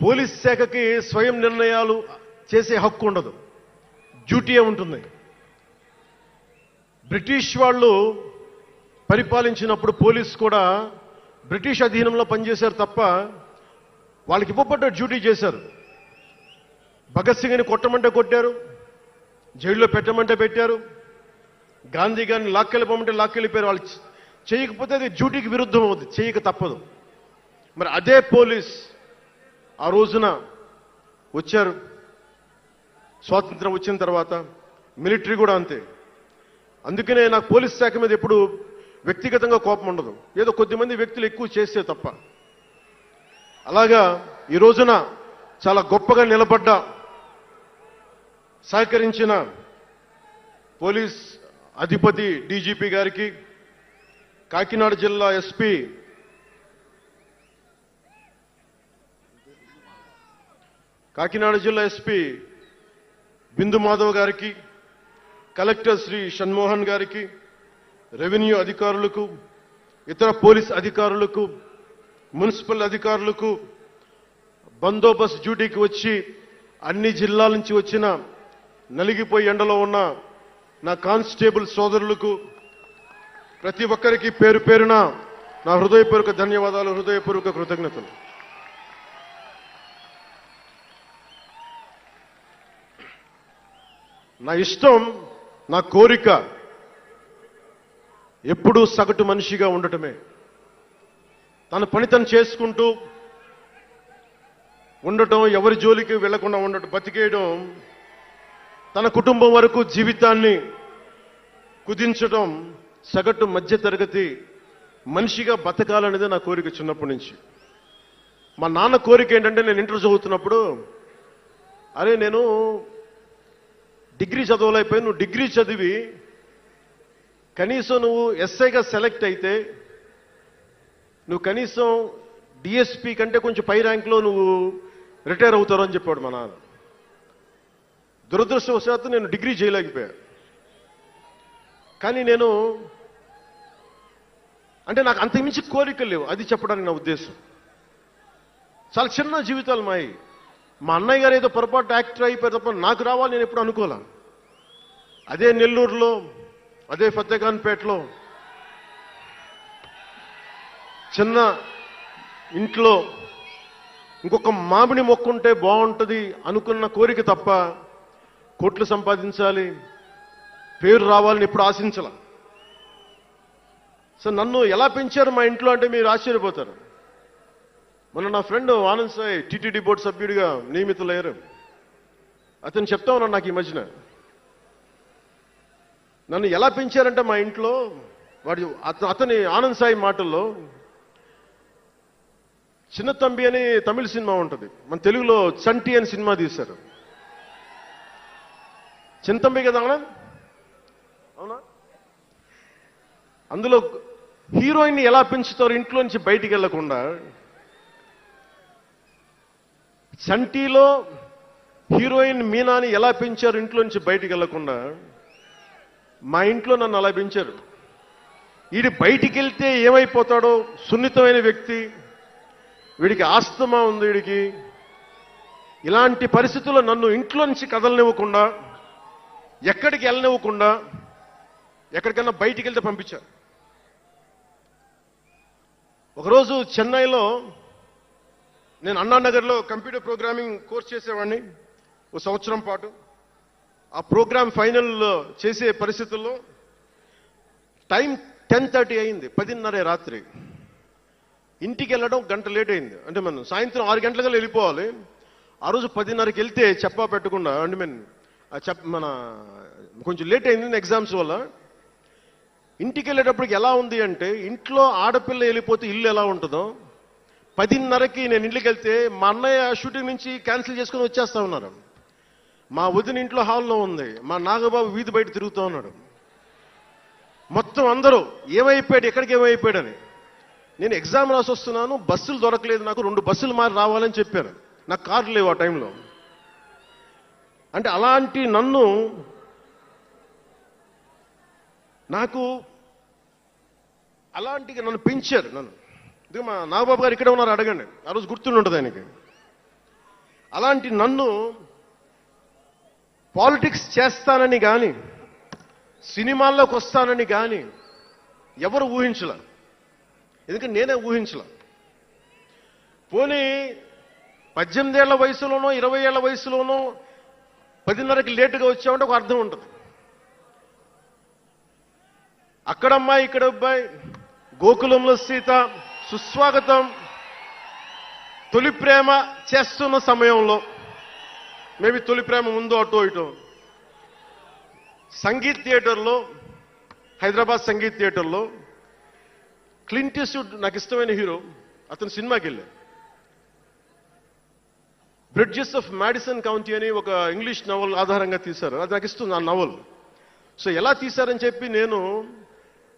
పోలీస్ శాఖకి స్వయం నిర్ణయాలు చేసే హక్కు ఉండదు, డ్యూటీయే ఉంటుంది. బ్రిటిష్ వాళ్ళు పరిపాలించినప్పుడు పోలీస్ కూడా బ్రిటిష్ అధీనంలో పనిచేశారు తప్ప వాళ్ళకి ఇవ్వబడ్డ డ్యూటీ చేశారు. భగత్ సింగ్ని కొట్టమంటే కొట్టారు, జైల్లో పెట్టమంటే పెట్టారు, గాంధీ గారిని లాక్కెళ్ళిపోమంటే లాక్కెళ్ళిపోయారు. వాళ్ళు చేయకపోతే అది డ్యూటీకి విరుద్ధం అవుతుంది, చేయక తప్పదు. మరి అదే పోలీస్ ఆ రోజున వచ్చారు. స్వాతంత్రం వచ్చిన తర్వాత మిలిటరీ కూడా అంతే. అందుకనే నాకు పోలీస్ శాఖ మీద ఎప్పుడు వ్యక్తిగతంగా కోపం ఉండదు, ఏదో కొద్దిమంది వ్యక్తులు ఎక్కువ చేస్తే తప్ప. అలాగా ఈ రోజున చాలా గొప్పగా నిలబడ్డ, సహకరించిన పోలీస్ అధిపతి డీజీపీ గారికి, కాకినాడ జిల్లా ఎస్పీ బిందు మాధవ్ గారికి, కలెక్టర్ శ్రీ షణ్మోహన్ గారికి, రెవెన్యూ అధికారులకు, ఇతర పోలీస్ అధికారులకు, మున్సిపల్ అధికారులకు, బందోబస్తు డ్యూటీకి వచ్చి అన్ని జిల్లాల నుంచి వచ్చిన నలిగిపోయి ఎండలో ఉన్న నా కానిస్టేబుల్ సోదరులకు, ప్రతి ఒక్కరికి పేరు పేరున నా హృదయపూర్వక ధన్యవాదాలు, హృదయపూర్వక కృతజ్ఞతలు. నా ఇష్టం, నా కోరిక ఎప్పుడూ సగటు మనిషిగా ఉండటమే. తన పని తను చేసుకుంటూ ఉండటం, ఎవరి జోలికి వెళ్లకుండా ఉండటం, బతికేయడం తన కుటుంబం వరకు జీవితాన్ని కుదించడం, సగటు మధ్యతరగతి మనిషిగా బతకాలనేది నా కోరిక చిన్నప్పటి నుంచి. మా నాన్న కోరిక ఏంటంటే, నేను ఇంటర్ చదువుతున్నప్పుడు, అరే నేను డిగ్రీ చదవలేకపోయి, నువ్వు డిగ్రీ చదివి కనీసం నువ్వు ఎస్ఐగా సెలెక్ట్ అయితే నువ్వు కనీసం డిఎస్పీ కంటే కొంచెం పై ర్యాంక్లో నువ్వు రిటైర్ అవుతారు అని చెప్పాడు మా నాన్న. దురదృష్టవశాత్తు నేను డిగ్రీ చేయలేకపోయా. కానీ నేను అంటే నాకు అంతకుమించి కోరికలు లేవు, అది చెప్పడానికి నా ఉద్దేశం. చాలా చిన్న జీవితాలు మాయి. మా అన్నయ్య గారు ఏదో పొరపాటు యాక్టర్ అయిపోయి తప్ప నాకు రావాలి నేను ఎప్పుడు అనుకోలే. అదే నెల్లూరులో, అదే ఫతేఖాన్పేటలో చిన్న ఇంట్లో ఇంకొక మామిడి మొక్క ఉంటే బాగుంటుంది అనుకున్న కోరిక తప్ప కోట్లు సంపాదించాలి, పేరు రావాలని ఎప్పుడు ఆశించాల. సో నన్ను ఎలా పెంచారు మా ఇంట్లో అంటే మీరు ఆశ్చర్యపోతారు. మొన్న నా friend Anand Sai TTD board సభ్యుడిగా నియమితులయ్యారు. అతను చెప్తా ఉన్నాడు నాకు ఈ మధ్యన, నన్ను ఎలా పెంచారంటే మా ఇంట్లో అతని ఆనంద్ సాయి మాటల్లో, చిన్న తంబి అని తమిళ సినిమా ఉంటుంది, మన తెలుగులో చంటి అని సినిమా తీశారు. చిన్న తంబి కదా అవునా? అందులో హీరోయిన్ ఎలా పెంచుతారు ఇంట్లో నుంచి బయటికి వెళ్లకుండా, చంటిలో హీరోయిన్ మీనాని ఎలా పెంచారు ఇంట్లో నుంచి బయటికి వెళ్లకుండా, మా ఇంట్లో నన్ను అలా పెంచారు. వీడి బయటికి వెళ్తే ఏమైపోతాడో, సున్నితమైన వ్యక్తి, వీడికి ఆస్తమా ఉంది, వీడికి ఇలాంటి పరిస్థితుల్లో నన్ను ఇంట్లో నుంచి కదలనివ్వకుండా, ఎక్కడికి వెళ్ళనివ్వకుండా, ఎక్కడికన్నా బయటికి వెళ్తే పంపించారు. ఒకరోజు చెన్నైలో నేను అన్నానగర్లో కంప్యూటర్ ప్రోగ్రామింగ్ కోర్స్ చేసేవాడిని ఒక సంవత్సరం పాటు. ఆ ప్రోగ్రామ్ ఫైనల్ చేసే పరిస్థితుల్లో టైం 10:30 అయింది, 10:30 రాత్రి. ఇంటికి వెళ్ళడం గంట లేట్ అయింది. అంటే మనం సాయంత్రం 6 గంటలకు వెళ్ళిపోవాలి. ఆ రోజు 10:30కి వెళ్తే చెప్పా పెట్టకుండా, అంటే మన కొంచెం లేట్ అయింది ఎగ్జామ్స్ వల్ల. ఇంటికి వెళ్ళేటప్పటికి ఎలా ఉంది అంటే, ఇంట్లో ఆడపిల్ల వెళ్ళిపోతే ఇల్లు ఎలా ఉంటుందో, 10:30కి నేను ఇంటికి వెళ్తే మా అన్నయ్య షూటింగ్ నుంచి క్యాన్సిల్ చేసుకుని వచ్చేస్తా ఉన్నారు. మా వదిన ఇంట్లో హాల్లో ఉంది, మా నాగబాబు వీధి బయట తిరుగుతూ ఉన్నాడు. మొత్తం అందరూ ఏమైపోయాడు, ఎక్కడికి ఏమైపోయాడని. నేను ఎగ్జామ్ రాసి వస్తున్నాను, బస్సులు దొరకలేదు నాకు, 2 బస్సులు మారి రావాలని చెప్పారు. నాకు కార్లు లేవు ఆ టైంలో. అంటే అలాంటి నన్ను పెంచారు. ఇది మా నాగబాబు గారు ఇక్కడ ఉన్నారు, అడగండి, ఆ రోజు గుర్తుండి ఉంటుంది ఆయనకి. అలాంటి నన్ను పాలిటిక్స్ చేస్తానని కానీ, సినిమాల్లోకి వస్తానని కానీ ఎవరు ఊహించలే. ఎందుకంటే నేనే ఊహించలే. పోనీ 18 ఏళ్ల వయసులోనో 20 ఏళ్ల వయసులోనో 10:30కి లేటుగా వచ్చామంటే ఒక అర్థం ఉంటుంది. అక్కడమ్మాయి ఇక్కడ అబ్బాయి, గోకులంలో సీత, సుస్వాగతం, తొలి ప్రేమ చేస్తున్న సమయంలో, మేబీ తొలి ప్రేమ ముందు అటో ఇటో, సంగీత్ థియేటర్లో, హైదరాబాద్ సంగీత్ థియేటర్లో క్లింట్ ఈస్ట్వుడ్ నాకు ఇష్టమైన హీరో, అతను సినిమాకి వెళ్ళా. బ్రిడ్జెస్ ఆఫ్ మాడిసన్ కౌంటీ అని ఒక ఇంగ్లీష్ నవల్ ఆధారంగా తీశారు. అది నాకు ఇస్తుంది ఆ నవల్. సో ఎలా తీశారని చెప్పి నేను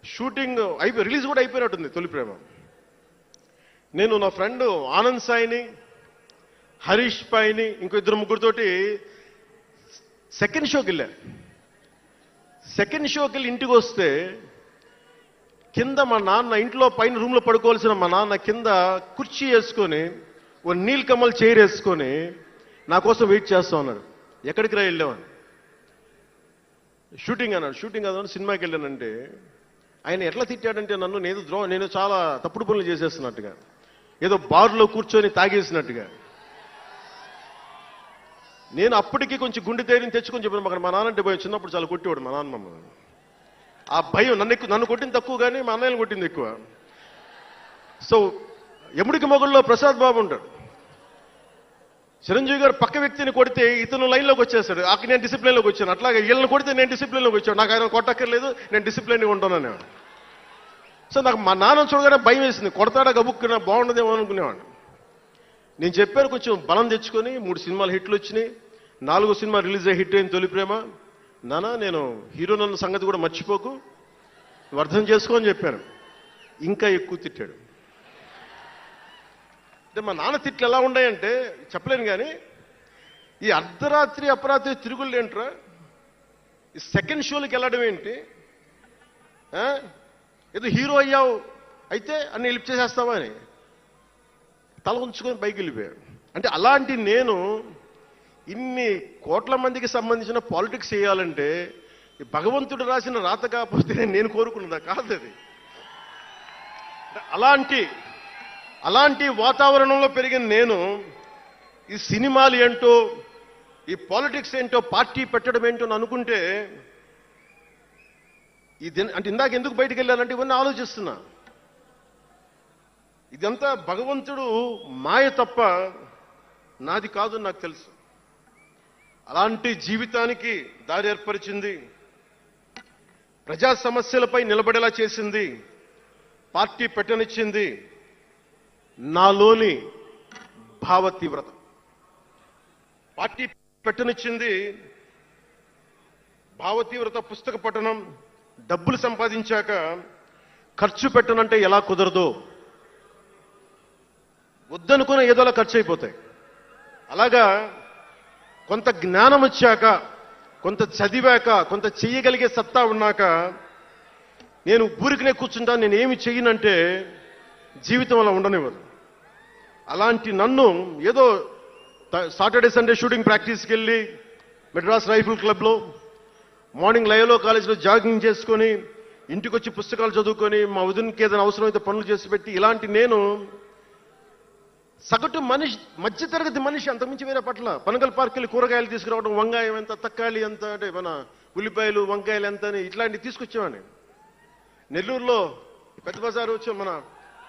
షూటింగ్ రిలీజ్ కూడా అయిపోయినట్టుంది తొలి ప్రేమ. నేను నా ఫ్రెండ్ ఆనంద్ సాయిని, హరీష్ పాయిని, ఇంకో 2-3తోటి సెకండ్ షోకి వెళ్ళా. సెకండ్ షోకి వెళ్ళి ఇంటికి వస్తే కింద మా నాన్న, ఇంట్లో పైన రూమ్లో పడుకోవాల్సిన మా నాన్న కింద కుర్చీ వేసుకొని, ఓ నీల్ కమల్ చైర్ వేసుకొని నా కోసం వెయిట్ చేస్తా ఉన్నాడు. ఎక్కడికి రా వెళ్ళామని. షూటింగ్ అన్నాడు. షూటింగ్ అన్నాడు, సినిమాకి వెళ్ళానంటే ఆయన ఎట్లా తిట్టాడంటే నన్ను, నేను చాలా తప్పుడు పనులు చేసేస్తున్నట్టుగా, ఏదో బార్లో కూర్చొని తాగేసినట్టుగా. నేను అప్పటికి కొంచెం గుండె ధైర్యం తెచ్చుకొని చెప్పాను. అక్కడ మా నాన్నంటే భయం, చిన్నప్పుడు చాలా కొట్టేవాడు మా నాన్న మమ్మల్ని. ఆ భయం నన్ను కొట్టింది తక్కువ కానీ మా అన్నయ్యని కొట్టింది ఎక్కువ. సో యముడికి మొగుళ్ళలో ప్రసాద్ బాబు ఉంటాడు. చిరంజీవి గారు పక్క వ్యక్తిని కొడితే ఇతను లైన్లోకి వచ్చేస్తాడు, అక్కడ నేను డిసిప్లిన్లోకి వచ్చాను. అట్లాగే వీళ్ళని కొడితే నేను డిసిప్లిన్లోకి వచ్చాను. నాకు ఆయన కొట్టక్కర్లేదు, నేను డిసిప్లిన్గా ఉంటానని. సో నాకు మా నాన్న చూడగానే భయం వేసింది, కొడతాడా గబుక్కున్నా బాగుండదేమో అనుకునేవాడిని. నేను చెప్పాను కొంచెం బలం తెచ్చుకొని 3 సినిమాలు హిట్లు వచ్చినాయి, 4వ సినిమా రిలీజ్ అయ్యి హిట్ అయిన తొలి ప్రేమ. నాన్న నేను హీరోనన్న సంగతి కూడా మర్చిపోకు, నువ్వు అర్థం చేసుకో అని చెప్పాను. ఇంకా ఎక్కువ తిట్టాడు. అంటే మా నాన్న తిట్లు ఎలా ఉన్నాయంటే చెప్పలేను. కానీ ఈ అర్ధరాత్రి అపరాత్రి తిరుగుళ్ళు ఏంట్రా, ఈ సెకండ్ షోలకి వెళ్ళడం ఏంటి, ఏదో హీరో అయ్యావు అయితే అన్ని లిప్ చేసేస్తావా అని తల ఉంచుకొని పైకి వెళ్ళిపోయాడు. అంటే అలాంటి నేను ఇన్ని కోట్ల మందికి సంబంధించిన పాలిటిక్స్ చేయాలంటే భగవంతుడు రాసిన రాత కాకపోతే నేను కోరుకున్నదా కాదు అది. అలాంటి వాతావరణంలో పెరిగిన నేను ఈ సినిమాలు ఏంటో, ఈ పాలిటిక్స్ ఏంటో, పార్టీ పెట్టడం ఏంటో అని అనుకుంటే అంటే ఇందాక ఎందుకు బయటికి వెళ్ళానంటే ఇవన్నీ ఆలోచిస్తున్నా. ఇదంతా భగవంతుడు మాయ తప్ప నాది కాదు నాకు తెలుసు. అలాంటి జీవితానికి దారి ఏర్పరిచింది, ప్రజా సమస్యలపై నిలబడేలా చేసింది, పార్టీ పెట్టనిచ్చింది నాలోని భావ తీవ్రత. పార్టీ పెట్టనిచ్చింది భావ తీవ్రత. పుస్తక పఠనం, డబ్బులు సంపాదించాక ఖర్చు పెట్టనంటే ఎలా కుదరదో, వద్దనుకున్న ఏదోలా ఖర్చు అయిపోతాయి. అలాగా కొంత జ్ఞానం వచ్చాక, కొంత చదివాక, కొంత చెయ్యగలిగే సత్తా ఉన్నాక నేను ఊరికనే కూర్చుంటాను, నేను ఏమి చెయ్యనంటే జీవితం అలా ఉండనివ్వదు. అలాంటి నన్ను ఏదో సాటర్డే సండే షూటింగ్ ప్రాక్టీస్కి వెళ్ళి మెడ్రాస్ రైఫిల్ క్లబ్లో, మార్నింగ్ లయోలా కాలేజీలో జాగింగ్ చేసుకొని, ఇంటికి వచ్చి పుస్తకాలు చదువుకొని, మా వదినకి ఏదైనా అవసరమైతే పనులు చేసి పెట్టి, ఇలాంటి నేను సగటు మనిషి, మధ్యతరగతి మనిషి, అంతకుమించి వేరే పట్ల. పనగల్ పార్క్ వెళ్ళి కూరగాయలు తీసుకురావడం, వంకాయ ఎంత, తక్కాలి ఎంత, అంటే మన ఉల్లిపాయలు వంకాయలు ఎంత అని ఇట్లాంటివి తీసుకొచ్చేవాడిని. నెల్లూరులో పెద్ద బజారు వచ్చి, మన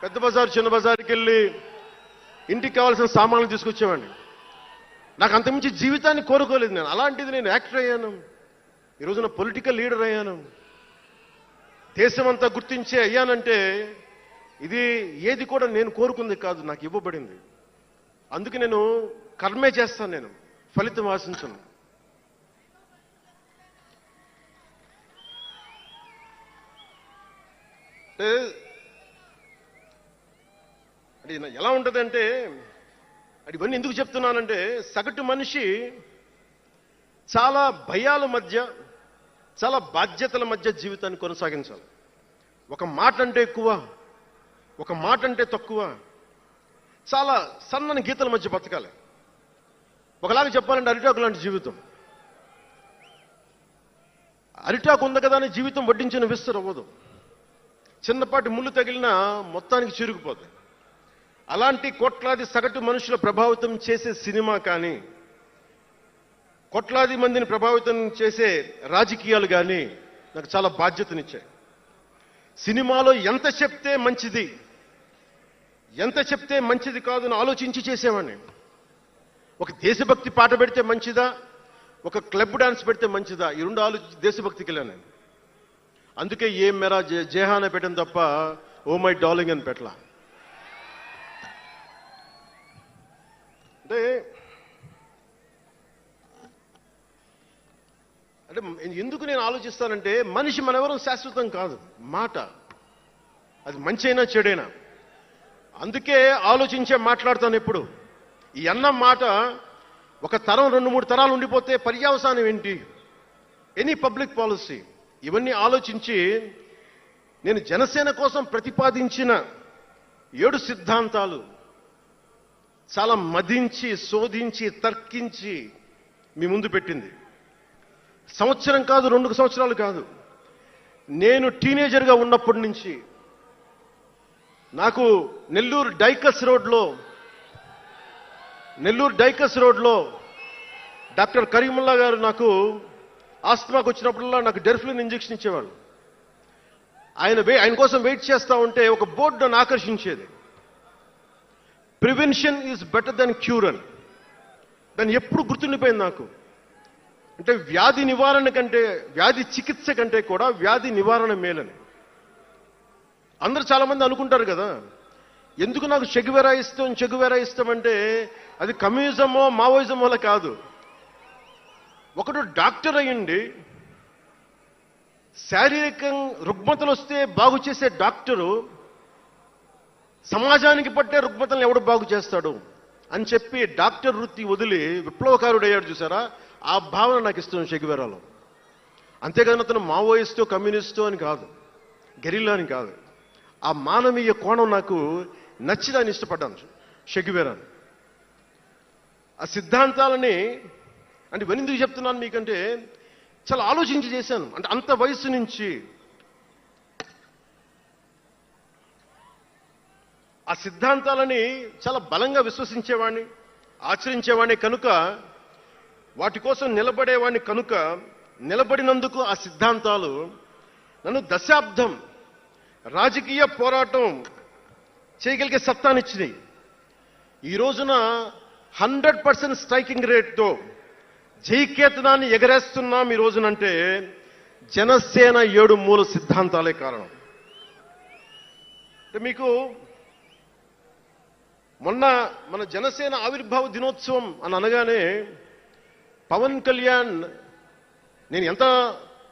పెద్ద బజారు చిన్న బజారుకి వెళ్ళి ఇంటికి కావాల్సిన సామాన్లు తీసుకొచ్చేవాడిని. నాకు అంతకుమించి జీవితాన్ని కోరుకోలేదు నేను. అలాంటిది నేను యాక్టర్ అయ్యాను, ఈ రోజున పొలిటికల్ లీడర్ అయ్యాను, దేశమంతా గుర్తించే అయ్యానంటే ఇది ఏది కూడా నేను కోరుకుంది కాదు, నాకు ఇవ్వబడింది. అందుకే నేను కర్మే చేస్తాను, నేను ఫలితం ఆశించను. అది ఎలా ఉంటుందంటే, అది ఇవన్నీ ఎందుకు చెప్తున్నానంటే, సగటు మనిషి చాలా భయాల మధ్య, చాలా బాధ్యతల మధ్య జీవితాన్ని కొనసాగించాలి. ఒక మాట అంటే ఎక్కువ, ఒక మాట అంటే తక్కువ, చాలా సన్నని గీతల మధ్య బతకాలి. ఒకలాగా చెప్పాలంటే అరిటాకు లాంటి జీవితం. అరిటాకు ఉంది కదా అని జీవితం వడ్డించిన విస్తరవ్వదు, చిన్నపాటి ముళ్ళు తగిలినా మొత్తానికి చిరుగుపోతాయి. అలాంటి కోట్లాది సగటు మనుషుల ప్రభావితం చేసే సినిమా కానీ, కోట్లాది మందిని ప్రభావితం చేసే రాజకీయాలు కానీ నాకు చాలా బాధ్యతనిచ్చాయి. సినిమాలో ఎంత చెప్తే మంచిది, ఎంత చెప్తే మంచిది కాదు అని ఆలోచించి చేసేవాడిని. ఒక దేశభక్తి పాట పెడితే మంచిదా, ఒక క్లబ్ డాన్స్ పెడితే మంచిదా, ఈ రెండు ఆలోచించి దేశభక్తికి వెళ్ళాను నేను. అందుకే ఏ మెరా జేహానే పెట్టాను తప్ప ఓ మై డార్లింగ్ అని పెట్టలా. అంటే ఎందుకు నేను ఆలోచిస్తానంటే, మనిషి మనెవరూ శాశ్వతం కాదు. మాట అది మంచి అయినా చెడైనా, అందుకే ఆలోచించే మాట్లాడతాను ఎప్పుడు. ఈ అన్న మాట ఒక తరం 2-3 తరాలు ఉండిపోతే పర్యవసానం ఏంటి, ఎనీ పబ్లిక్ పాలసీ, ఇవన్నీ ఆలోచించి నేను జనసేన కోసం ప్రతిపాదించిన 7 సిద్ధాంతాలు చాలా మదించి, శోధించి, తర్కించి మీ ముందు పెట్టింది. సంవత్సరం కాదు, 2 సంవత్సరాలు కాదు, నేను టీనేజర్గా ఉన్నప్పటి నుంచి నాకు నెల్లూరు డైకస్ రోడ్లో డాక్టర్ కరీముల్లా గారు నాకు ఆస్తమాకు వచ్చినప్పుడల్లా నాకు డెర్ఫ్లిన్ ఇంజెక్షన్ ఇచ్చేవాళ్ళు. ఆయన కోసం వెయిట్ చేస్తూ ఉంటే ఒక బోర్డు నన్ను ఆకర్షించేది, prevention is better than cure అని. కానీ ఎప్పుడు గుర్తుండిపోయింది నాకు. అంటే వ్యాధి నివారణ కంటే, వ్యాధి చికిత్స కంటే కూడా వ్యాధి నివారణ మేలని అందరూ చాలామంది అనుకుంటారు కదా. ఎందుకు నాకు చెగువెరా ఇష్టం అంటే అది కమ్యూనిజమో మావోయిజమో వల్ల కాదు. ఒకడు డాక్టర్ అయ్యండి, శారీరక రుగ్మతలు వస్తే బాగు చేసే డాక్టరు సమాజానికి పట్టే రుగ్మతలను ఎవడు బాగు చేస్తాడు అని చెప్పి డాక్టర్ వృత్తి వదిలి విప్లవకారుడు అయ్యాడు చూసారా, ఆ భావన నాకు ఇష్టం చెగువెరాలో. అంతేగాని అతను మావోయిస్టో కమ్యూనిస్టో అని కాదు, గెరిల్లా అని కాదు. ఆ మానవీయ కోణం నాకు నచ్చి దాన్ని ఇష్టపడ్డాను చెగువెరాని. ఆ సిద్ధాంతాలని అంటే ఎందుకు చెప్తున్నాను మీకంటే చాలా ఆలోచించి చేశాను. అంటే అంత వయసు నుంచి ఆ సిద్ధాంతాలని చాలా బలంగా విశ్వసించేవాడిని, ఆచరించేవాడిని కనుక, వాటి కోసం నిలబడేవాడిని కనుక, నిలబడినందుకు ఆ సిద్ధాంతాలు నన్ను దశాబ్దం రాజకీయ పోరాటం చేయగలిగే సత్తానిచ్చినాయి. ఈ రోజున 100% స్ట్రైకింగ్ రేట్తో జైకేతనాన్ని ఎగరేస్తున్నాం ఈ రోజునంటే జనసేన 7 మూల సిద్ధాంతాలే కారణం. అంటే మీకు మొన్న మన జనసేన ఆవిర్భావ దినోత్సవం అని అనగానే పవన్ కళ్యాణ్, నేను ఎంత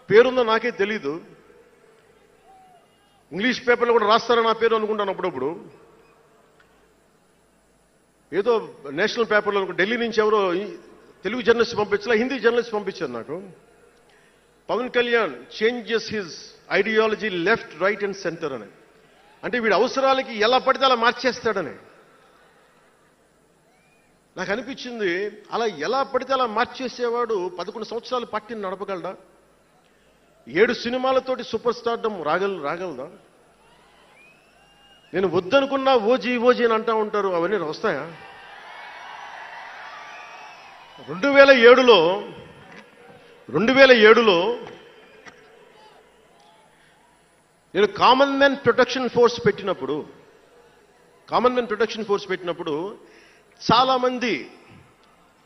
పేరుందో నాకే తెలీదు, ఇంగ్లీష్ పేపర్లో కూడా రాస్తారో నా పేరు అనుకుంటాను అప్పుడప్పుడు. ఏదో నేషనల్ పేపర్లో ఢిల్లీ నుంచి ఎవరో తెలుగు జర్నలిస్ట్ పంపించలా, హిందీ జర్నలిస్ట్ పంపించారు నాకు. Pawan Kalyan changes his ideology left, right and centre అని. అంటే వీడి అవసరాలకి ఎలా పడితే అలా మార్చేస్తాడని నాకు అనిపించింది. అలా ఎలా పడితే అలా మార్చేసేవాడు 11 సంవత్సరాలు పార్టీని నడపగలడా? 7 సినిమాలతోటి సూపర్ స్టార్డమ్ రాగలదా? నేను వద్దనుకున్నా ఓజీ అని అంటా ఉంటారు, అవన్నీ వస్తాయా? 2007లో నేను కామన్మెన్ ప్రొటెక్షన్ ఫోర్స్ పెట్టినప్పుడు చాలామంది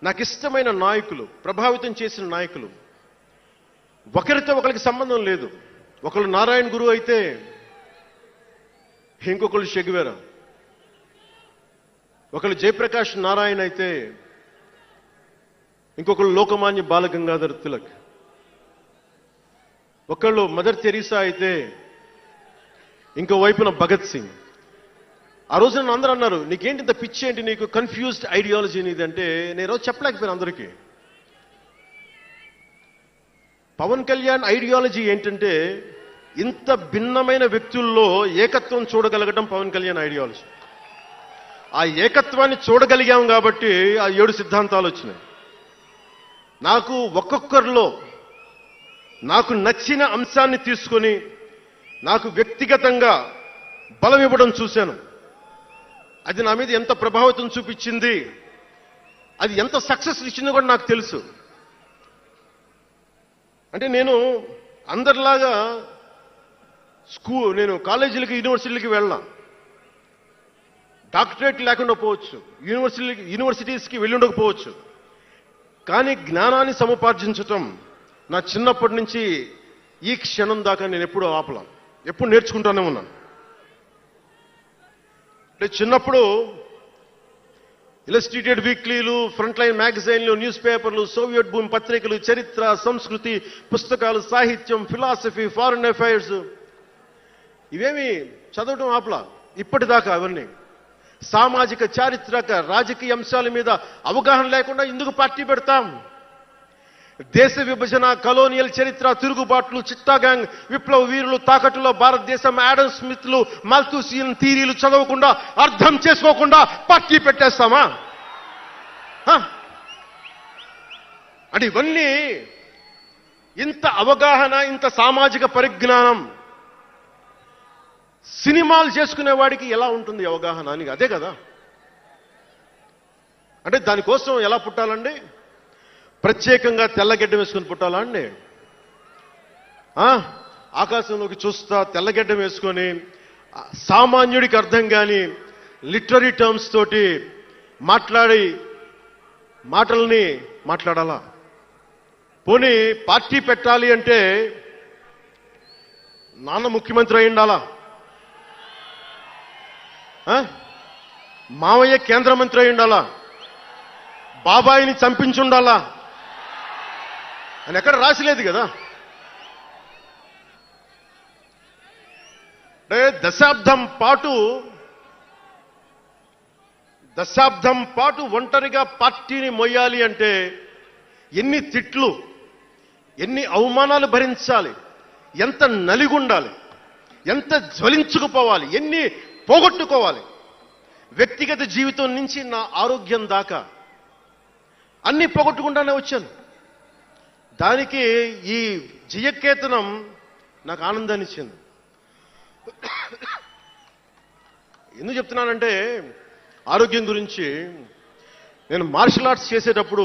నాకు ఇష్టమైన నాయకులు, ప్రభావితం చేసిన నాయకులు, ఒకరితో ఒకరికి సంబంధం లేదు. ఒకళ్ళు నారాయణ గురు అయితే ఇంకొకళ్ళు చెగువెరా, ఒకళ్ళు జయప్రకాష్ నారాయణ అయితే ఇంకొకళ్ళు లోకమాన్య బాలగంగాధర్ తిలక్, ఒకళ్ళు మదర్ తెరీసా అయితే ఇంకో వైపున భగత్ సింగ్. ఆ రోజు నన్ను అందరూ అన్నారు, నీకేంటి ఇంత పిచ్చి ఏంటి, నీకు కన్ఫ్యూజ్డ్ ఐడియాలజీ నీది అంటే నేను రోజు చెప్పలేకపోయాను అందరికీ. పవన్ కళ్యాణ్ ఐడియాలజీ ఏంటంటే ఇంత భిన్నమైన వ్యక్తుల్లో ఏకత్వం చూడగలగడం పవన్ కళ్యాణ్ ఐడియాలజీ. ఆ ఏకత్వాన్ని చూడగలిగాం కాబట్టి ఆ 7 సిద్ధాంతాలు వచ్చినాయి. నాకు ఒక్కొక్కరిలో నాకు నచ్చిన అంశాన్ని తీసుకొని నాకు వ్యక్తిగతంగా బలం ఇవ్వడం చూశాను. అది నా మీద ఎంత ప్రభావితం చూపించింది, అది ఎంత సక్సెస్ ఇచ్చిందో కూడా నాకు తెలుసు. అంటే నేను అందరిలాగా నేను కాలేజీలకి యూనివర్సిటీలకి వెళ్ళా, డాక్టరేట్ లేకుండా పోవచ్చు, యూనివర్సిటీస్కి వెళ్ళి ఉండకపోవచ్చు, కానీ జ్ఞానాన్ని సముపార్జించటం నా చిన్నప్పటి నుంచి ఈ క్షణం దాకా నేను ఎప్పుడూ ఆపలా, ఎప్పుడు నేర్చుకుంటానే ఉన్నాను. అంటే చిన్నప్పుడు ఇలస్ట్రేటెడ్ వీక్లీలు, ఫ్రంట్ లైన్ మ్యాగజైన్లు, న్యూస్ పేపర్లు, సోవియట్ భూమి పత్రికలు, చరిత్ర, సంస్కృతి పుస్తకాలు, సాహిత్యం, ఫిలాసఫీ, ఫారిన్ అఫైర్స్ ఇవేమి చదవటం ఆపలా ఇప్పటిదాకా. అవన్నీ సామాజిక, చారిత్రక, రాజకీయ అంశాల మీద అవగాహన లేకుండా ఎందుకు పార్టీ పెడతాం? దేశ విభజన, కలోనియల్ చరిత్ర, తిరుగుబాట్లు, చిట్టాగాంగ్, విప్లవ వీరులు, తాకట్టులో భారతదేశం, ఆడమ్ స్మిత్లు, మాల్థూసియన్ థీరీలు చదవకుండా, అర్థం చేసుకోకుండా పార్టీ పెట్టేస్తామా? అంటే ఇవన్నీ ఇంత అవగాహన, ఇంత సామాజిక పరిజ్ఞానం సినిమాలు చేసుకునే వాడికి ఎలా ఉంటుంది అవగాహన అని, అదే కదా. అంటే దానికోసం ఎలా పుట్టాలండి? ప్రత్యేకంగా తెల్లగడ్డ వేసుకుని పుట్టాలా అండి? ఆకాశంలోకి చూస్తా తెల్లగడ్డం వేసుకొని సామాన్యుడికి అర్థం కాని లిటరీ టర్మ్స్ తోటి మాట్లాడి మాటల్ని మాట్లాడాలా? పోనీ పార్టీ పెట్టాలి అంటే నాన్న ముఖ్యమంత్రి అయి ఉండాలా? మావయ్య కేంద్ర మంత్రి అయి ఉండాలా? బాబాయిని చంపించుండాలా అని ఎక్కడ రాసిలేదు కదా. అంటే దశాబ్దం పాటు ఒంటరిగా పార్టీని మొయ్యాలి అంటే ఎన్ని తిట్లు, ఎన్ని అవమానాలు భరించాలి, ఎంత నలిగుండాలి, ఎంత జ్వలించుకుపోవాలి, ఎన్ని పోగొట్టుకోవాలి. వ్యక్తిగత జీవితం నుంచి నా ఆరోగ్యం దాకా అన్ని పోగొట్టుకుంటానే వచ్చాను. దానికి ఈ జయకేతనం నాకు ఆనందాన్ని ఇచ్చింది. ఎందుకు చెప్తున్నానంటే ఆరోగ్యం గురించి. నేను మార్షల్ ఆర్ట్స్ చేసేటప్పుడు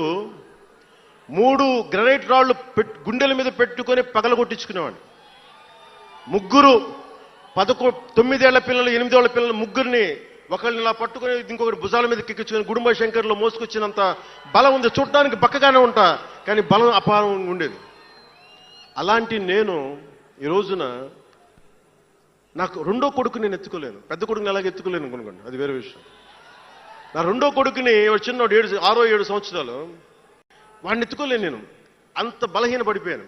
3 గ్రనైట్ రాళ్లు గుండెల మీద పెట్టుకొని పగలగొట్టించుకునేవాడిని. 3 9 ఏళ్ల పిల్లలు, 8 ఏళ్ల పిల్లలు ముగ్గురిని ఒకళ్ళని ఇలా పట్టుకుని ఇంకొకటి భుజాల మీద కెక్కించుకొని గుడుంబ శంకర్లో మోసుకొచ్చినంత బలం ఉంది. చూడటానికి బక్కగానే ఉంటా, కానీ బలం అపారం ఉండేది. అలాంటి నేను ఈ రోజున నాకు రెండో కొడుకు నేను ఎత్తుకోలేను. పెద్ద కొడుకుని ఎలాగ ఎత్తుకోలేను అనుకోండి, అది వేరే విషయం. నా రెండో కొడుకుని చిన్నవాడు 6 7 సంవత్సరాలు, వాడిని ఎత్తుకోలేను నేను. అంత బలహీన పడిపోయాను.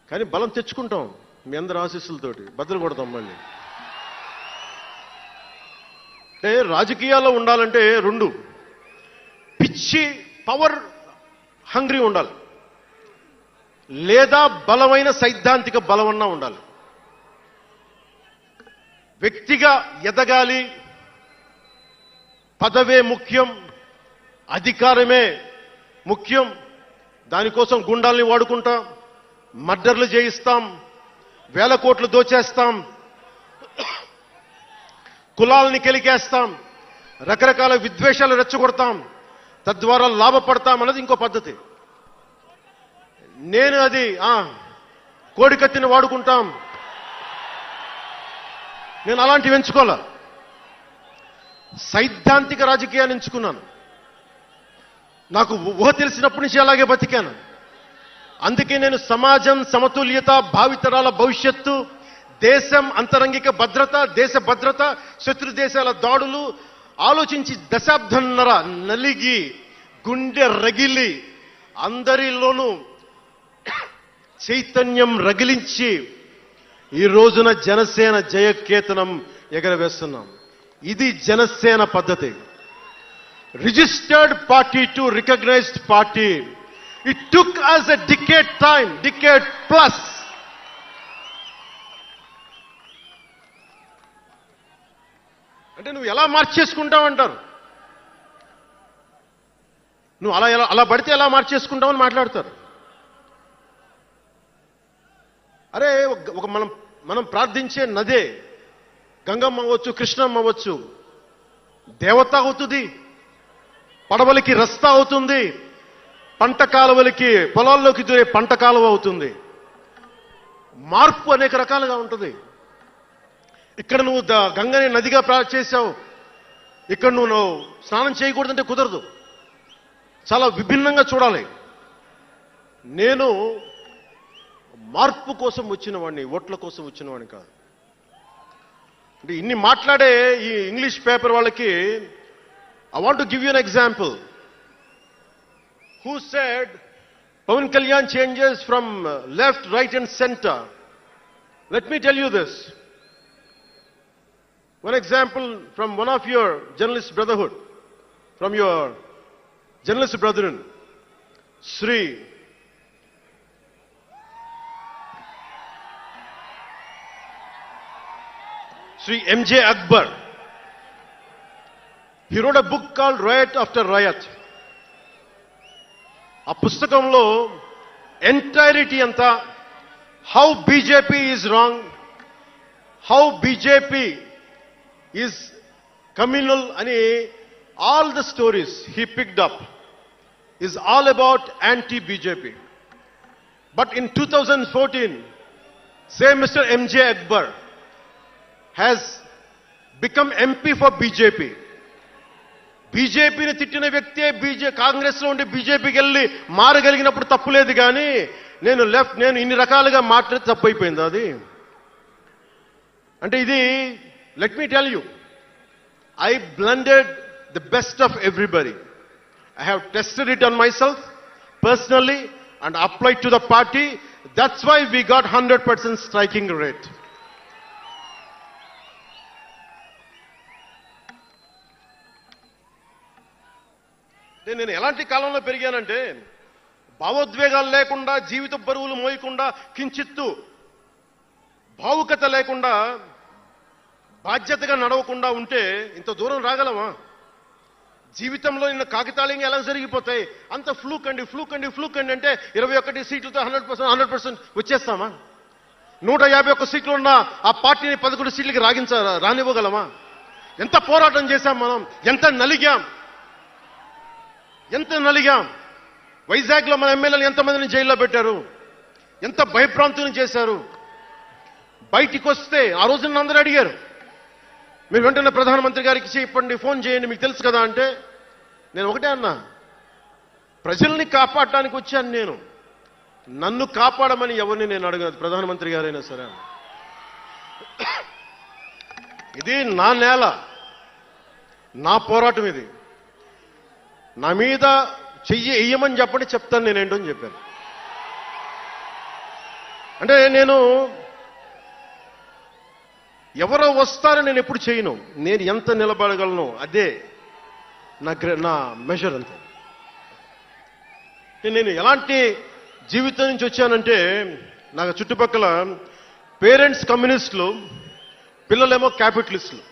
కానీ బలం తెచ్చుకుంటాం మీ అందరి ఆశీస్సులతోటి, భద్ర కొడతాం మళ్ళీ. అంటే రాజకీయాల్లో ఉండాలంటే 2 పిచ్చి పవర్ హంగ్రీ ఉండాలి, లేదా బలమైన సైద్ధాంతిక బలమన్నా ఉండాలి. వ్యక్తిగా ఎదగాలి, పదవే ముఖ్యం, అధికారమే ముఖ్యం. దానికోసం గుండాల్ని వాడుకుంటాం, మర్డర్లు చేయిస్తాం, వేల కోట్లు దోచేస్తాం, కులాలని కెలికేస్తాం, రకరకాల విద్వేషాలు రెచ్చగొడతాం, తద్వారా లాభపడతాం అన్నది ఇంకో పద్ధతి. నేను అది కోడికత్తిని వాడుకుంటాం, నేను అలాంటివి ఎంచుకోలే. సైద్ధాంతిక రాజకీయాన్ని ఎంచుకున్నాను. నాకు ఊహ తెలిసినప్పటి నుంచి అలాగే బతికాను. అందుకే నేను సమాజం, సమతుల్యత, భావితరాల భవిష్యత్తు, దేశం అంతరంగిక భద్రత, దేశ భద్రత, శత్రు దేశాల దాడులు ఆలోచించి దశాబ్దన్నర నలిగి గుండె రగిలి అందరిలోనూ చైతన్యం రగిలించి ఈ రోజున జనసేన జయకేతనం ఎగరవేస్తున్నాం. ఇది జనసేన పద్ధతి. Registered party to recognised party. It took us a decade plus. అంటే నువ్వు ఎలా మార్చేసుకుంటావంటారు. నువ్వు అలా పడితే ఎలా మార్చేసుకుంటావని మాట్లాడతారు. అరే ఒక మనం ప్రార్థించే నదే గంగమ్మ అవ్వచ్చు, కృష్ణమ్మ అవ్వచ్చు, దేవత అవుతుంది, పడవలకి రస్తా అవుతుంది, పంట కాలువలకి పొలాల్లోకి దూరే పంట కాలువ అవుతుంది. మార్పు అనేక రకాలుగా ఉంటుంది. ఇక్కడ నువ్వు గంగని నదిగా చేశావు, ఇక్కడ నువ్వు స్నానం చేయకూడదంటే కుదరదు. చాలా విభిన్నంగా చూడాలి. నేను మార్పు కోసం వచ్చిన వాడిని, ఓట్ల కోసం వచ్చిన వాడిని కాదు. అంటే ఇన్ని మాట్లాడే ఈ ఇంగ్లీష్ పేపర్ వాళ్ళకి I want to give you an example. Who said Pawan Kalyan changes from left, right and center? Let me tell you this. One example from one of your journalist brotherhood, from your journalist brethren, Sri M.J. Akbar. He wrote a book called Riot After Riot. ఆ పుస్తకంలో entirety అంతా how BJP is wrong, how BJP is communal అని all the stories he picked up is all about anti BJP. But in 2014, same mister MJ Akbar has become MP for BJP. బీజేపీని తిట్టిన వ్యక్తే కాంగ్రెస్లో ఉండి బీజేపీకి వెళ్ళి మారగలిగినప్పుడు తప్పు లేదు, కానీ నేను ఇన్ని రకాలుగా మాట్లాడితే తప్పు అయిపోయింది అది. అంటే ఇది, let me tell you, I blended the best of everybody. I have tested it on myself personally and applied to the party. That's why we got 100% striking rate. నేను ఎలాంటి కాలంలో పెరిగానంటే, భావోద్వేగాలు లేకుండా, జీవిత బరువులు మోయకుండా, కించిత్తు భావుకత లేకుండా, బాధ్యతగా నడవకుండా ఉంటే ఇంత దూరం రాగలమా? జీవితంలో నిన్న కాకితాళంగా ఎలా జరిగిపోతాయి? అంత ఫ్లూక్ అండి అంటే 21 సీట్లతో 100% వచ్చేస్తామా? 151 సీట్లు ఉన్న ఆ పార్టీని 11 సీట్లకి రానివ్వగలమా? ఎంత పోరాటం చేశాం మనం, ఎంత నలిగాం. వైజాగ్లో మన ఎమ్మెల్యేలు ఎంతమందిని జైల్లో పెట్టారు, ఎంత భయభ్రాంతులను చేశారు. బయటికి వస్తే ఆ రోజున అందరూ అడిగారు, మీరు వెంటనే ప్రధానమంత్రి గారికి చెప్పండి, ఫోన్ చేయండి, మీకు తెలుసు కదా అంటే, నేను ఒకటే అన్నా, ప్రజల్ని కాపాడటానికి వచ్చాను నేను, నన్ను కాపాడమని ఎవరిని నేను అడగదు, ప్రధానమంత్రి గారైనా సరే. ఇది నా నేల, నా పోరాటం ఇది. నా మీద చెయ్యి వెయ్యమని చెప్పండి, చెప్తాను నేనేంటో అని చెప్పాను. అంటే నేను ఎవరో వస్తారని నేను ఎప్పుడు చేయను, నేను ఎంత నిలబడగలను అదే నా మెజర్ అంతే. నేను ఎలాంటి జీవితం నుంచి వచ్చానంటే, నాకు చుట్టుపక్కల పేరెంట్స్ కమ్యూనిస్టులు, పిల్లలేమో క్యాపిటలిస్టులు.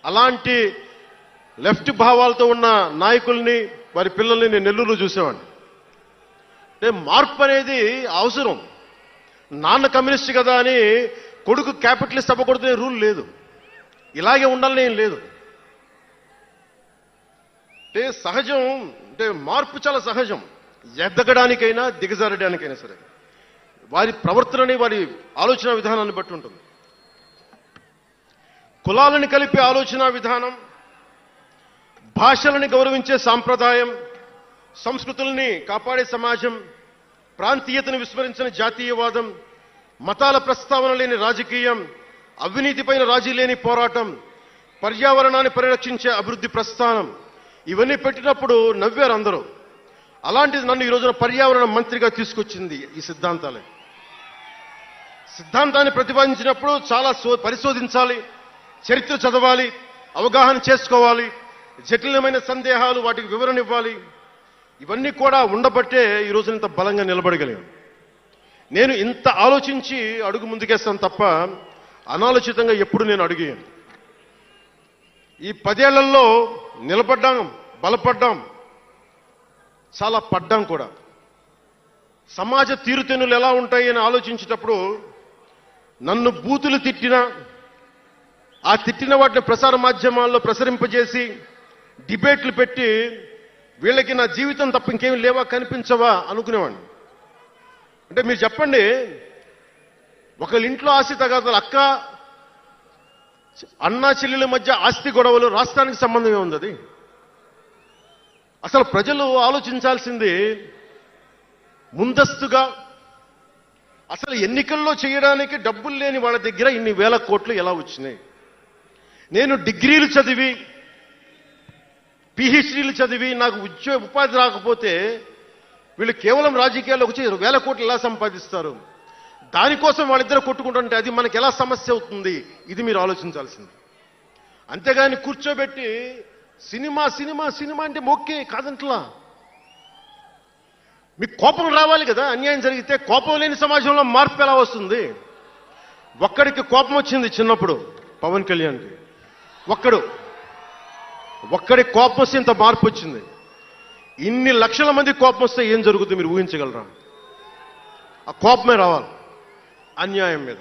అలాంటి లెఫ్ట్ భావాలతో ఉన్న నాయకుల్ని, వారి పిల్లల్ని నేను నెల్లూరులో చూసేవాడిని. అంటే మార్పు అనేది అవసరం. నాన్న కమ్యూనిస్ట్ కదా అని కొడుకు క్యాపిటలిస్ట్ అవ్వకూడదనే రూల్ లేదు, ఇలాగే ఉండాలని ఏం లేదు. అంటే సహజం, అంటే మార్పు చాలా సహజం, ఎదగడానికైనా దిగజారడానికైనా సరే. వారి ప్రవర్తనని, వారి ఆలోచన విధానాన్ని బట్టి ఉంటుంది. కులాలను కలిపే ఆలోచన విధానం, భాషలను గౌరవించే సాంప్రదాయం, సంస్కృతుల్ని కాపాడే సమాజం, ప్రాంతీయతను విస్మరించిన జాతీయవాదం, మతాల ప్రస్తావన లేని రాజకీయం, అవినీతిపైన రాజీ లేని పోరాటం, పర్యావరణాన్ని పరిరక్షించే అభివృద్ధి ప్రస్థానం, ఇవన్నీ పెట్టినప్పుడు నవ్వారు అందరూ. అలాంటిది నన్ను ఈ రోజున పర్యావరణ మంత్రిగా తీసుకొచ్చింది ఈ సిద్ధాంతాలే. సిద్ధాంతాన్ని ప్రతిపాదించినప్పుడు చాలా పరిశోధించాలి, చరిత్ర చదవాలి, అవగాహన చేసుకోవాలి, జటిలమైన సందేహాలు వాటికి వివరణ ఇవ్వాలి. ఇవన్నీ కూడా ఉండబట్టే ఈ రోజున ఇంత బలంగా నిలబడగలిగాం. నేను ఇంత ఆలోచించి అడుగు ముందుకేస్తాను తప్ప అనాలోచితంగా ఎప్పుడు నేను అడిగాను. ఈ 10 ఏళ్లలో నిలబడ్డాం, బలపడ్డాం, చాలా పడ్డాం కూడా. సమాజ తీరుతెన్నులు ఎలా ఉంటాయి అని ఆలోచించేటప్పుడు నన్ను బూతులు తిట్టినా, ఆ తిట్టిన వాటిని ప్రసార మాధ్యమాల్లో ప్రసరింపజేసి డిబేట్లు పెట్టి, వీళ్ళకి నా జీవితం తప్ప ఇంకేమి లేవా, కనిపించవా అనుకునేవాడిని. అంటే మీరు చెప్పండి, ఒకళ్ళ ఇంట్లో ఆస్తి తగాదాలు, అన్నా చెల్లెల మధ్య ఆస్తి గొడవలు, రాష్ట్రానికి సంబంధం ఏముంది? అది అసలు ప్రజలు ఆలోచించాల్సింది ముందస్తుగా. అసలు ఎన్నికల్లో చేయడానికి డబ్బులు లేని వాళ్ళ దగ్గర ఇన్ని వేల కోట్లు ఎలా వచ్చినాయి? నేను డిగ్రీలు చదివి, పిహెచ్డీలు చదివి నాకు ఉపాధి రాకపోతే వీళ్ళు కేవలం రాజకీయాల్లోకి వచ్చి వేల కోట్లు ఎలా సంపాదిస్తారు? దానికోసం వాళ్ళిద్దరు కొట్టుకుంటుంటే అది మనకి ఎలా సమస్య అవుతుంది? ఇది మీరు ఆలోచించాల్సింది. అంతేగాని కూర్చోబెట్టి సినిమా సినిమా సినిమా అంటే ఓకే కాదంట్లా. మీకు కోపం రావాలి కదా, అన్యాయం జరిగితే. కోపం లేని సమాజంలో మార్పు ఎలా వస్తుంది? ఒక్కడికి కోపం వచ్చింది చిన్నప్పుడు, పవన్ కళ్యాణ్కి. ఒక్కడి కోపం వస్తే ఇంత మార్పు వచ్చింది. ఇన్ని లక్షల మంది కోపం వస్తే ఏం జరుగుతుంది మీరు ఊహించగలరా? ఆ కోపమే రావాలి అన్యాయం మీద.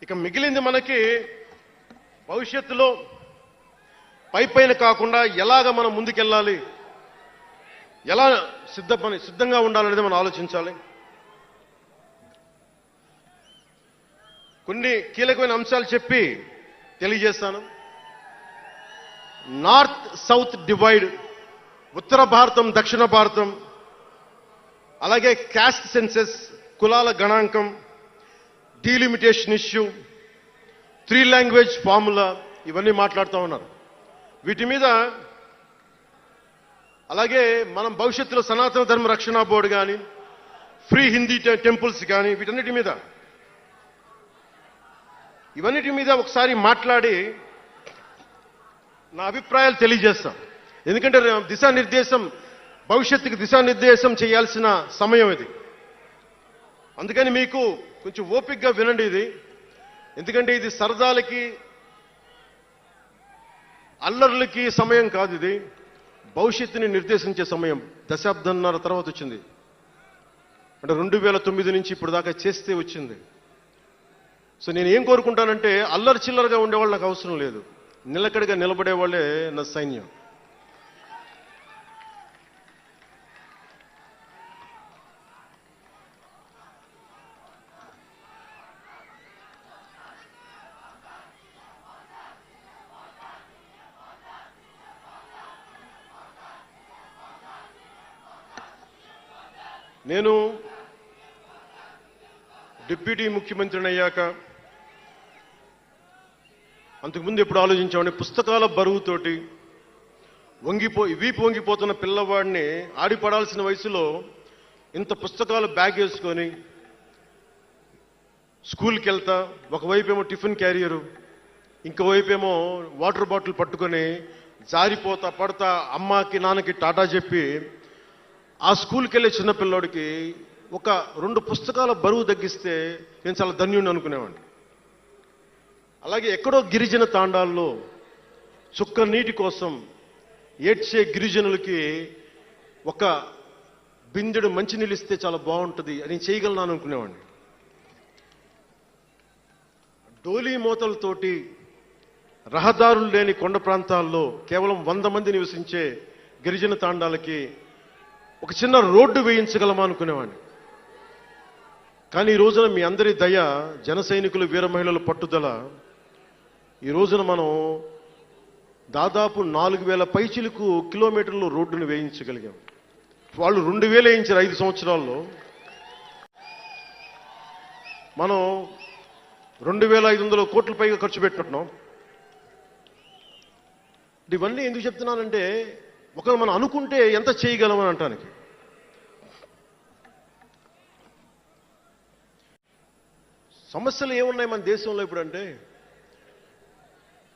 ఇక మిగిలింది మనకి భవిష్యత్తులో పైపైన కాకుండా ఎలాగ మనం ముందుకెళ్ళాలి, ఎలా సిద్ధంగా ఉండాలనేది మనం ఆలోచించాలి. కొన్ని కీలకమైన అంశాలు చెప్పి తెలియజేస్తాను. నార్త్ సౌత్ డివైడ్, ఉత్తర భారతం దక్షిణ భారతం, అలాగే క్యాస్ట్ సెన్సెస్, కులాల గణాంకం, డీలిమిటేషన్ ఇష్యూ, 3 లాంగ్వేజ్ ఫార్ములా, ఇవన్నీ మాట్లాడుతూ ఉన్నారు. వీటి మీద అలాగే మనం భవిష్యత్తులో సనాతన ధర్మ రక్షణ బోర్డు కానీ, ఫ్రీ హిందీ టెంపుల్స్ కానీ, వీటన్నిటి మీద ఒకసారి మాట్లాడి నా అభిప్రాయాలు తెలియజేస్తాం. ఎందుకంటే దిశానిర్దేశం, భవిష్యత్తుకి దిశానిర్దేశం చేయాల్సిన సమయం ఇది. అందుకని మీకు కొంచెం ఓపికగా వినండి ఇది. ఎందుకంటే ఇది సరదాలకి అల్లర్లకి సమయం కాదు, ఇది భవిష్యత్తుని నిర్దేశించే సమయం. దశాబ్దంన్నర తర్వాత వచ్చింది, అంటే 2009 నుంచి ఇప్పుడు దాకా చేస్తే వచ్చింది. సో నేను ఏం కోరుకుంటానంటే, అల్లరి చిల్లరగా ఉండేవాళ్ళు నాకు అవసరం లేదు, నిలకడగా నిలబడేవాళ్లే నా సైన్యం. నేను డిప్యూటీ ముఖ్యమంత్రిని అయ్యాక అంతకుముందు ఎప్పుడు ఆలోచించామంటే, పుస్తకాల బరువుతోటి వీపు వంగిపోతున్న పిల్లవాడిని ఆడిపడాల్సిన వయసులో ఇంత పుస్తకాలు బ్యాగ్ వేసుకొని స్కూల్కి వెళ్తా, ఒకవైపేమో టిఫిన్ క్యారియరు, ఇంకోవైపేమో వాటర్ బాటిల్ పట్టుకొని జారిపోతా పడతా అమ్మకి నాన్నకి టాటా చెప్పి ఆ స్కూల్కి వెళ్ళే చిన్నపిల్లోడికి ఒక 2 పుస్తకాల బరువు తగ్గిస్తే నేను చాలా ధన్యుడిని అనుకునేవాడిని. అలాగే ఎక్కడో గిరిజన తాండాల్లో చుక్క నీటి కోసం ఏడ్చే గిరిజనులకి ఒక బిందెడు మంచినీళ్ళు ఇస్తే చాలా బాగుంటుంది అని చేయగలను అనుకునేవాడిని. డోలీ మోతలతోటి రహదారులు లేని కొండ ప్రాంతాల్లో కేవలం 100 మంది నివసించే గిరిజన తాండాలకి ఒక చిన్న రోడ్డు వేయించగలమా అనుకునేవాడిని. కానీ ఈ రోజున మీ అందరి దయ, జన సైనికులు, వీర మహిళల పట్టుదల, ఈ రోజున మనం దాదాపు 4000 పైచిలకు కిలోమీటర్లు రోడ్డును వేయించగలిగాం. వాళ్ళు 2000 వేయించారు 5 సంవత్సరాల్లో. మనం 2500 కోట్ల పైగా ఖర్చు పెట్టినట్టున్నాం. ఇవన్నీ ఎందుకు చెప్తున్నానంటే, ఒకరు మనం అనుకుంటే ఎంత చేయగలమని అంటానికి. సమస్యలు ఏమున్నాయి మన దేశంలో ఇప్పుడు అంటే,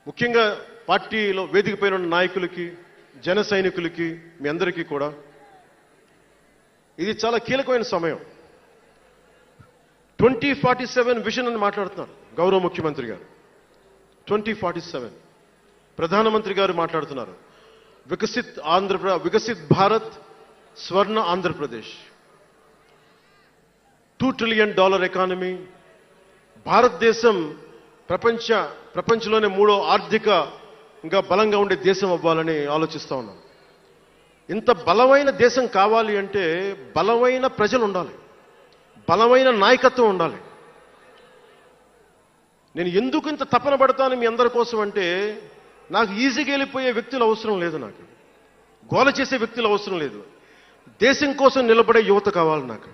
ముఖ్యంగా పార్టీలో వేదిక పైన ఉన్న నాయకులకి, జన సైనికులకి, మీ అందరికీ కూడా ఇది చాలా కీలకమైన సమయం. 2047 విజన్ అని మాట్లాడుతున్నారు గౌరవ ముఖ్యమంత్రి గారు. 2047 ప్రధానమంత్రి గారు మాట్లాడుతున్నారు. వికసిత్ భారత్, స్వర్ణ ఆంధ్రప్రదేశ్, $2 ట్రిలియన్ ఎకానమీ, భారతదేశం ప్రపంచంలోనే 3వ ఆర్థికంగా బలంగా ఉండే దేశం అవ్వాలని ఆలోచిస్తూ ఉన్నాం. ఇంత బలమైన దేశం కావాలి అంటే బలమైన ప్రజలు ఉండాలి, బలమైన నాయకత్వం ఉండాలి. నేను ఎందుకు ఇంత తపన పడతాను మీ అందరి కోసం అంటే, నాకు ఈజీగా వెళ్ళిపోయే వ్యక్తులు అవసరం లేదు, నాకు గోల చేసే వ్యక్తులు అవసరం లేదు. దేశం కోసం నిలబడే యువత కావాలి నాకు,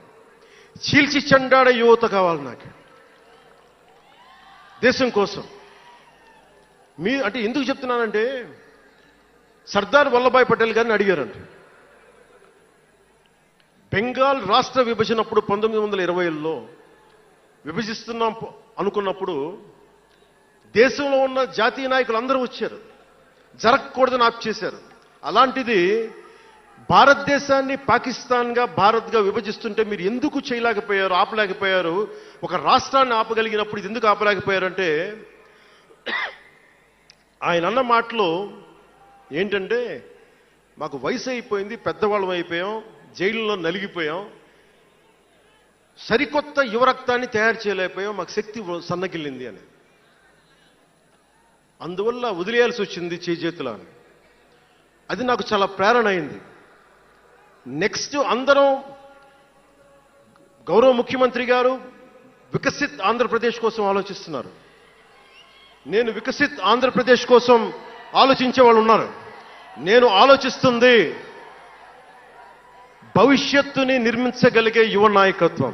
చీల్చి చెండాడే యువత కావాలి నాకు, దేశం కోసం. అంటే ఎందుకు చెప్తున్నానంటే, సర్దార్ వల్లభాయ్ పటేల్ గారిని అడిగారంట. బెంగాల్ రాష్ట్ర విభజన అప్పుడు 1920లో విభజిస్తున్నాం అనుకున్నప్పుడు దేశంలో ఉన్న జాతీయ నాయకులు అందరూ వచ్చారు, జరగకూడదని ఆప్ చేశారు. అలాంటిది భారతదేశాన్ని పాకిస్తాన్గా, భారత్గా విభజిస్తుంటే మీరు ఎందుకు చేయలేకపోయారు, ఆపలేకపోయారు? ఒక రాష్ట్రాన్ని ఆపగలిగినప్పుడు ఇది ఎందుకు ఆపలేకపోయారంటే, ఆయన అన్న మాటలు ఏంటంటే, మాకు వయసు అయిపోయింది, పెద్దవాళ్ళం అయిపోయాం, జైలులో నలిగిపోయాం, సరికొత్త యువరక్తాన్ని తయారు చేయలేకపోయాం, మాకు శక్తి సన్నగిల్లింది అని. అందువల్ల వదిలేయాల్సి వచ్చింది చేతులా అని. అది నాకు చాలా ప్రేరణ అయింది. నెక్స్ట్ అందరం, గౌరవ ముఖ్యమంత్రి గారు వికసిత్ ఆంధ్రప్రదేశ్ కోసం ఆలోచిస్తున్నారు. నేను వికసిత్ ఆంధ్రప్రదేశ్ కోసం ఆలోచించే వాళ్ళు ఉన్నారు. నేను ఆలోచిస్తుంది భవిష్యత్తుని నిర్మించగలిగే యువ నాయకత్వం.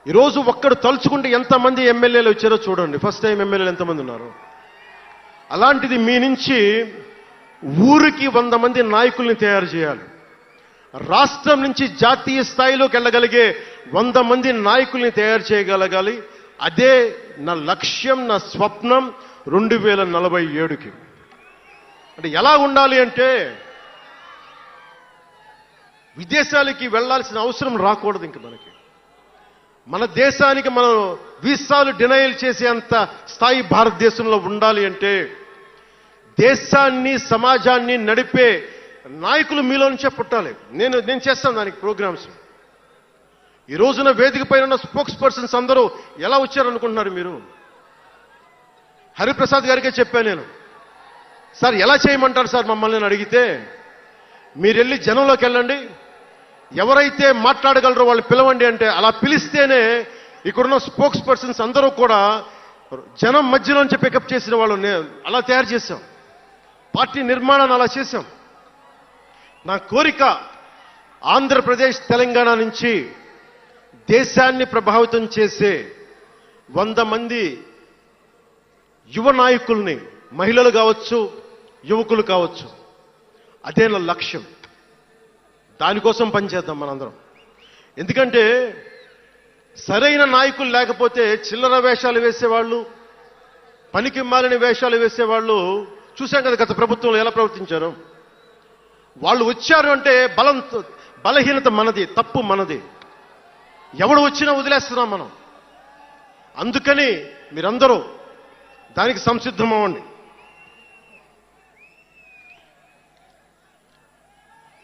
ఈరోజు ఒక్కడు తలుచుకుంటే ఎంతమంది ఎమ్మెల్యేలు వచ్చారో చూడండి. ఫస్ట్ టైం ఎమ్మెల్యేలు ఎంతమంది ఉన్నారు. అలాంటిది మీ నుంచి ఊరికి 100 మంది నాయకుల్ని తయారు చేయాలి. రాష్ట్రం నుంచి జాతీయ స్థాయిలోకి వెళ్ళగలిగే 100 మంది నాయకుల్ని తయారు చేయగలగాలి. అదే నా లక్ష్యం, నా స్వప్నం 2047కి. అంటే ఎలా ఉండాలి అంటే విదేశాలకి వెళ్లాల్సిన అవసరం రాకూడదు. ఇంక మన దేశానికి మనం వీసాలు డినైల్ చేసేంత స్థాయి భారతదేశంలో ఉండాలి అంటే దేశాన్ని, సమాజాన్ని నడిపే నాయకులు మీలో నుంచే పుట్టాలి. నేను చేస్తాను దానికి ప్రోగ్రామ్స్. ఈ రోజున వేదిక పైన ఉన్న స్పోక్స్ పర్సన్స్ అందరూ ఎలా వచ్చారనుకుంటున్నారు మీరు? హరిప్రసాద్ గారికే చెప్పాను నేను, సార్ ఎలా చేయమంటారు సార్ మమ్మల్ని అని అడిగితే, మీరు వెళ్ళి జనంలోకి వెళ్ళండి, ఎవరైతే మాట్లాడగలరో వాళ్ళు పిలవండి అంటే, అలా పిలిస్తేనే ఇక్కడున్న స్పోక్స్ పర్సన్స్ అందరూ కూడా జనం మధ్యలోంచి పికప్ చేసిన వాళ్ళు అలా తయారు చేశాం. పార్టీ నిర్మాణాన్ని అలా చేశాం. నా కోరిక ఆంధ్రప్రదేశ్, తెలంగాణ నుంచి దేశాన్ని ప్రభావితం చేసే 100 మంది యువ నాయకుల్ని, మహిళలు కావచ్చు, యువకులు కావచ్చు, అదే నా లక్ష్యం. దానికోసం పనిచేద్దాం మనందరం. ఎందుకంటే సరైన నాయకులు లేకపోతే చిల్లర వేషాలు వేసేవాళ్ళు, పనికి మాలిన వేషాలు వేసేవాళ్ళు చూశాం కదా గత ప్రభుత్వంలో ఎలా ప్రవర్తించారు. వాళ్ళు వచ్చారు అంటే బలహీనత మనది, తప్పు మనది. ఎవడు వచ్చినా వదిలేస్తున్నాం మనం. అందుకని మీరందరూ దానికి సంసిద్ధం అవ్వండి.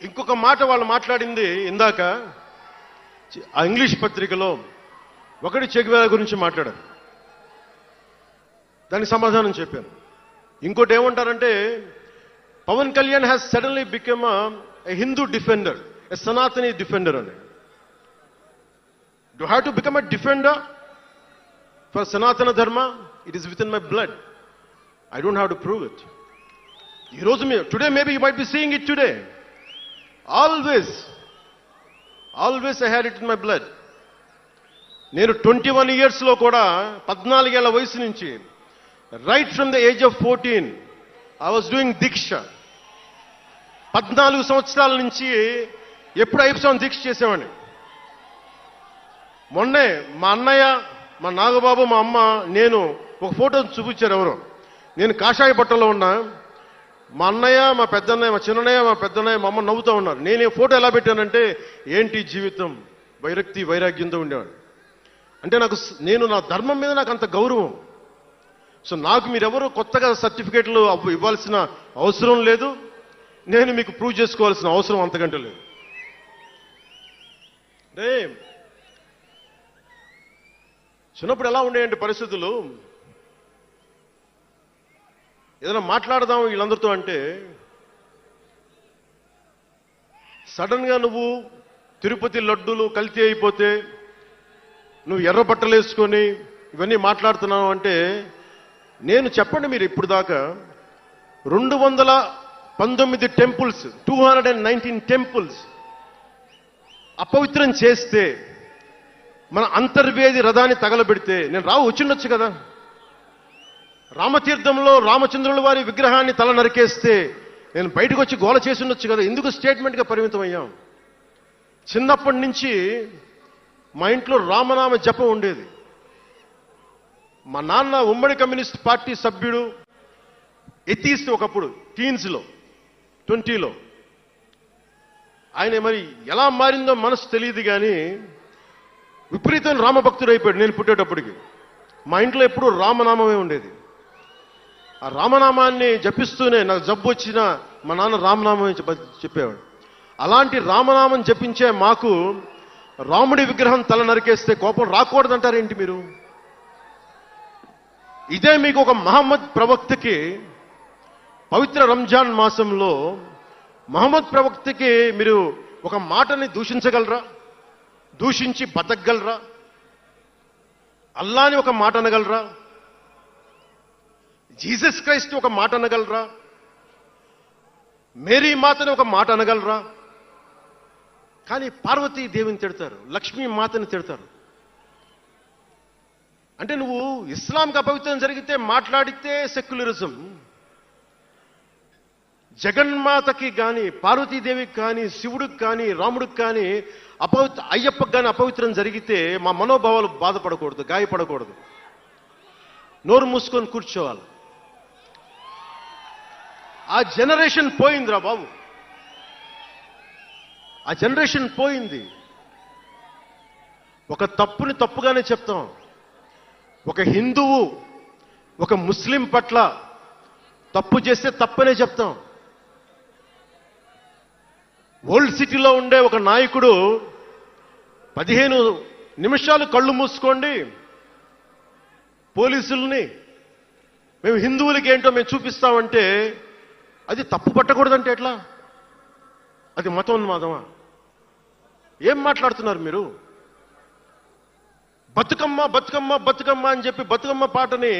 ఇంకొక మాట వాళ్ళు మాట్లాడింది ఇందాక ఆ ఇంగ్లీష్ పత్రికలో, ఒకటి చెగువేరా గురించి మాట్లాడారు, దానికి సమాధానం చెప్పాను. ఇంకోటి ఏమంటారంటే Pawan Kalyan has suddenly become a Hindu defender, a Sanatani defender అని. Do have to become a defender for Sanatana Dharma? It is within my blood. I don't have to prove it. ఈరోజు today maybe you might be seeing it today. Always I had it in my blood. నేను 21 years లో కూడా 14 ఏళ్ల వయసు నుంచి, right from the age of 14 I was doing దీక్ష. 14 సంవత్సరాల నుంచి ఎప్పుడు అయ్యప్ప దీక్ష చేసేవాడిని. మొన్నే మా అన్నయ్య, మా నాగబాబు, మా అమ్మ, నేను ఒక ఫోటో చూపించారు ఎవరో. నేను కాషాయ బట్టలో ఉన్నా, మా అన్నయ్య, మా పెద్దన్నయ్య, మా చిన్నయ్య, మా పెద్దన్నయ్య, మా అమ్మ నవ్వుతూ ఉన్నారు. నేను ఈ ఫోటో ఎలా పెట్టానంటే, ఏంటి జీవితం, వైరక్తి వైరాగ్యంతో ఉండేవాడు. అంటే నేను నా ధర్మం మీద నాకు అంత గౌరవం. సో నాకు మీరెవరు కొత్తగా సర్టిఫికేట్లు ఇవ్వాల్సిన అవసరం లేదు. నేను మీకు ప్రూవ్ చేసుకోవాల్సిన అవసరం అంతకంటే లేదు. అంటే చిన్నప్పుడు ఎలా ఉండేయండి పరిస్థితులు, ఏదైనా మాట్లాడదాం వీళ్ళందరితో అంటే సడన్ గా నువ్వు తిరుపతి లడ్డూలు కల్తీ అయిపోతే నువ్వు ఎర్ర బట్టలు వేసుకొని ఇవన్నీ మాట్లాడుతున్నావు అంటే, నేను చెప్పండి మీరు ఇప్పుడు దాకా 219 టెంపుల్స్, 219 టెంపుల్స్ అపవిత్రం చేస్తే, మన అంతర్వేది రథాన్ని తగలబెడితే నేను వచ్చిండొచ్చు కదా. రామతీర్థంలో రామచంద్రుల వారి విగ్రహాన్ని తల నరికేస్తే నేను బయటకు వచ్చి గోల చేసి ఉండొచ్చు కదా. ఎందుకు స్టేట్మెంట్గా పరిమితం అయ్యాం? చిన్నప్పటి నుంచి మా ఇంట్లో రామనామ జపం ఉండేది. మా నాన్న ఉమ్మడి కమ్యూనిస్ట్ పార్టీ సభ్యుడు, ఎథీస్ట్ ఒకప్పుడు, టీన్స్లో 20లో. ఆయన మరి ఎలా మారిందో మనసు తెలియదు కానీ విపరీతం రామభక్తుడు అయిపోయాడు నేను పుట్టేటప్పటికి. మా ఇంట్లో ఎప్పుడు రామనామమే ఉండేది. ఆ రామనామాన్ని జపిస్తూనే నాకు జబ్బు వచ్చినా మా నాన్న రామనామం చెప్పేవాడు. అలాంటి రామనామం జపించే మాకు రాముడి విగ్రహం తల నరికేస్తే కోపం రాకూడదంటారేంటి మీరు? ఇదే మీకు ఒక మహమ్మద్ ప్రవక్తకి పవిత్ర రంజాన్ మాసంలో మహమ్మద్ ప్రవక్తకి మీరు ఒక మాటని దూషించగలరా? దూషించి బతకగలరా? అల్లాని ఒక మాట అనగలరా? జీసస్ క్రైస్ట్ ఒక మాట అనగలరా? మేరీ మాతని ఒక మాట అనగలరా? కానీ పార్వతీ దేవిని తిడతారు, లక్ష్మీ మాతని తిడతారు. అంటే నువ్వు ఇస్లాంకి అపవిత్రం జరిగితే మాట్లాడితే సెక్యులరిజం, జగన్మాతకి కానీ పార్వతీదేవికి కానీ శివుడికి కానీ రాముడికి కానీ అయ్యప్పకి కానీ అపవిత్రం జరిగితే మా మనోభావాలు బాధపడకూడదు, గాయపడకూడదు, నోరు మూసుకొని కూర్చోవాలి. ఆ జనరేషన్ పోయిందిరా బాబు, ఆ జనరేషన్ పోయింది. ఒక తప్పుని తప్పుగానే చెప్తాం. ఒక హిందువు ఒక ముస్లిం పట్ల తప్పు చేస్తే తప్పనే చెప్తాం. ఓల్డ్ సిటీలో ఉండే ఒక నాయకుడు 15 నిమిషాలు కళ్ళు మూసుకోండి, పోలీసుల్ని మేము హిందువులకి ఏంటో మేము చూపిస్తామంటే అది తప్పు పట్టకూడదంటే ఎట్లా? అది మతోన్మాదమా? ఏం మాట్లాడుతున్నారు మీరు? బతుకమ్మ బతుకమ్మ బతుకమ్మ అని చెప్పి బతుకమ్మ పాటని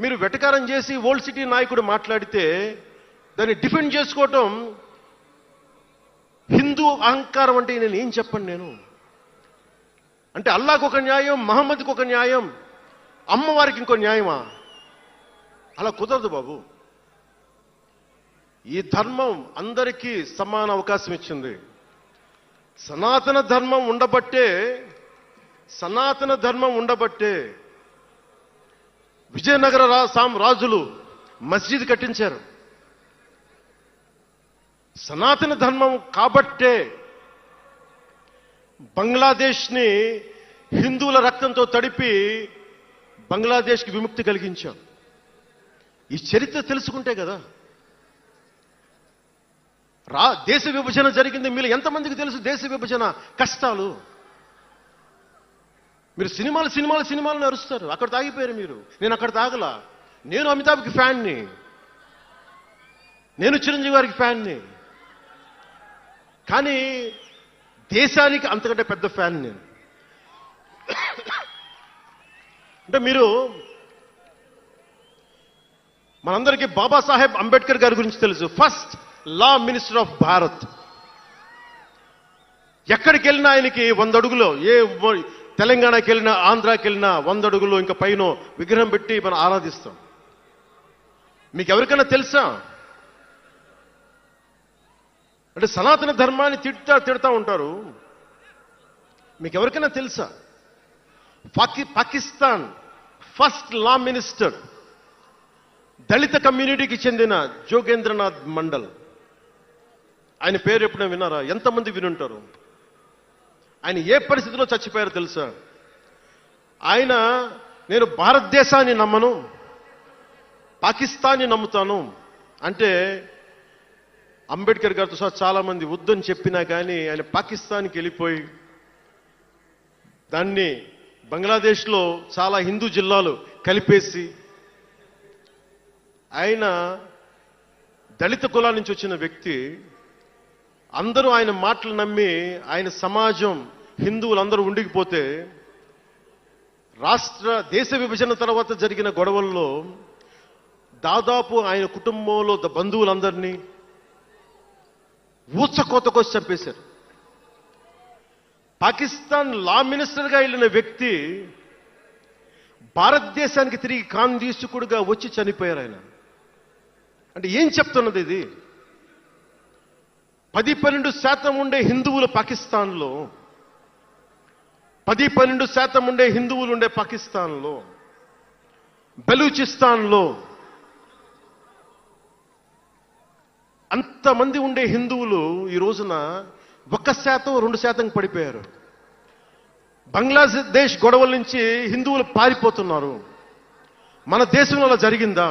మీరు వెటకారం చేసి ఓల్డ్ సిటీ నాయకుడు మాట్లాడితే దాన్ని డిఫెండ్ చేసుకోవటం హిందూ అహంకారం అంటే నేను ఏం చెప్పండి? నేను అంటే అల్లాహకు ఒక న్యాయం, మహమ్మద్కి ఒక న్యాయం, అమ్మవారికి ఇంకో న్యాయమా? అలా కుదరదు బాబు. ఈ ధర్మం అందరికీ సమాన అవకాశం ఇచ్చింది. సనాతన ధర్మం ఉండబట్టే విజయనగర రాజులు మస్జిద్ కట్టించారు. సనాతన ధర్మం కాబట్టే బంగ్లాదేశ్ని హిందువుల రక్తంతో తడిపి బంగ్లాదేశ్కి విముక్తి కలిగించాం. ఈ చరిత్ర తెలుసుకుంటే కదా. దేశ విభజన జరిగింది. మీరు ఎంతమందికి తెలుసు దేశ విభజన కష్టాలు? మీరు సినిమాలు అరుస్తారు, అక్కడ తాగిపోయారు మీరు. నేను అక్కడ తాగలా. నేను అమితాబ్కి ఫ్యాన్ని, నేను చిరంజీవి గారికి ఫ్యాన్ని, కానీ దేశానికి అంతకంటే పెద్ద ఫ్యాన్ నేను. అంటే మీరు మనందరికీ బాబాసాహెబ్ అంబేద్కర్ గారి గురించి తెలుసు. First law minister of Bharat. ఎక్కడికి వెళ్ళినా ఆయనకి 100 అడుగులో, తెలంగాణకి వెళ్ళినా ఆంధ్రాకి వెళ్ళినా 100 అడుగులో ఇంకా పైన విగ్రహం పెట్టి మనం ఆరాధిస్తాం. మీకు ఎవరికైనా తెలుసా? అంటే సనాతన ధర్మాన్ని తిడతా ఉంటారు. మీకు ఎవరికైనా తెలుసా? పాకిస్తాన్ ఫస్ట్ లా మినిస్టర్ దళిత కమ్యూనిటీకి చెందిన జోగేంద్రనాథ్ మండల్. ఆయన పేరు ఎప్పుడైనా విన్నారా? ఎంతమంది వినుంటారు? ఆయన ఏ పరిస్థితిలో చచ్చిపోయారో తెలుసా? ఆయన నేను భారతదేశాన్ని నమ్మను, పాకిస్తాన్ని నమ్ముతాను అంటే అంబేద్కర్ గారితో సహా చాలా మంది వద్దని చెప్పినా కానీ ఆయన పాకిస్తాన్కి వెళ్ళిపోయి దాన్ని బంగ్లాదేశ్లో చాలా హిందూ జిల్లాలు కలిపేసి ఆయన దళిత కులాల నుంచి వచ్చిన వ్యక్తి. అందరూ ఆయన మాటలు నమ్మి ఆయన సమాజం హిందువులందరూ ఉండిపోతే దేశ విభజన తర్వాత జరిగిన గొడవల్లో దాదాపు ఆయన కుటుంబంలో బంధువులందరినీ ఊచకోతకోసి చంపేశారు. పాకిస్తాన్ లా మినిస్టర్గా వెళ్ళిన వ్యక్తి భారతదేశానికి తిరిగి కాందీసుకుడుగా వచ్చి చనిపోయారు ఆయన. అంటే ఏం చెప్తున్నది ఇది? 10-12% ఉండే హిందువులు పాకిస్తాన్లో, 10-12% ఉండే హిందువులు ఉండే పాకిస్తాన్లో, బలూచిస్తాన్లో అంతమంది ఉండే హిందువులు ఈ రోజున 1%-2% పడిపోయారు. బంగ్లాదేశ్ గొడవల నుంచి హిందువులు పారిపోతున్నారు. మన దేశంలో అలా జరిగిందా?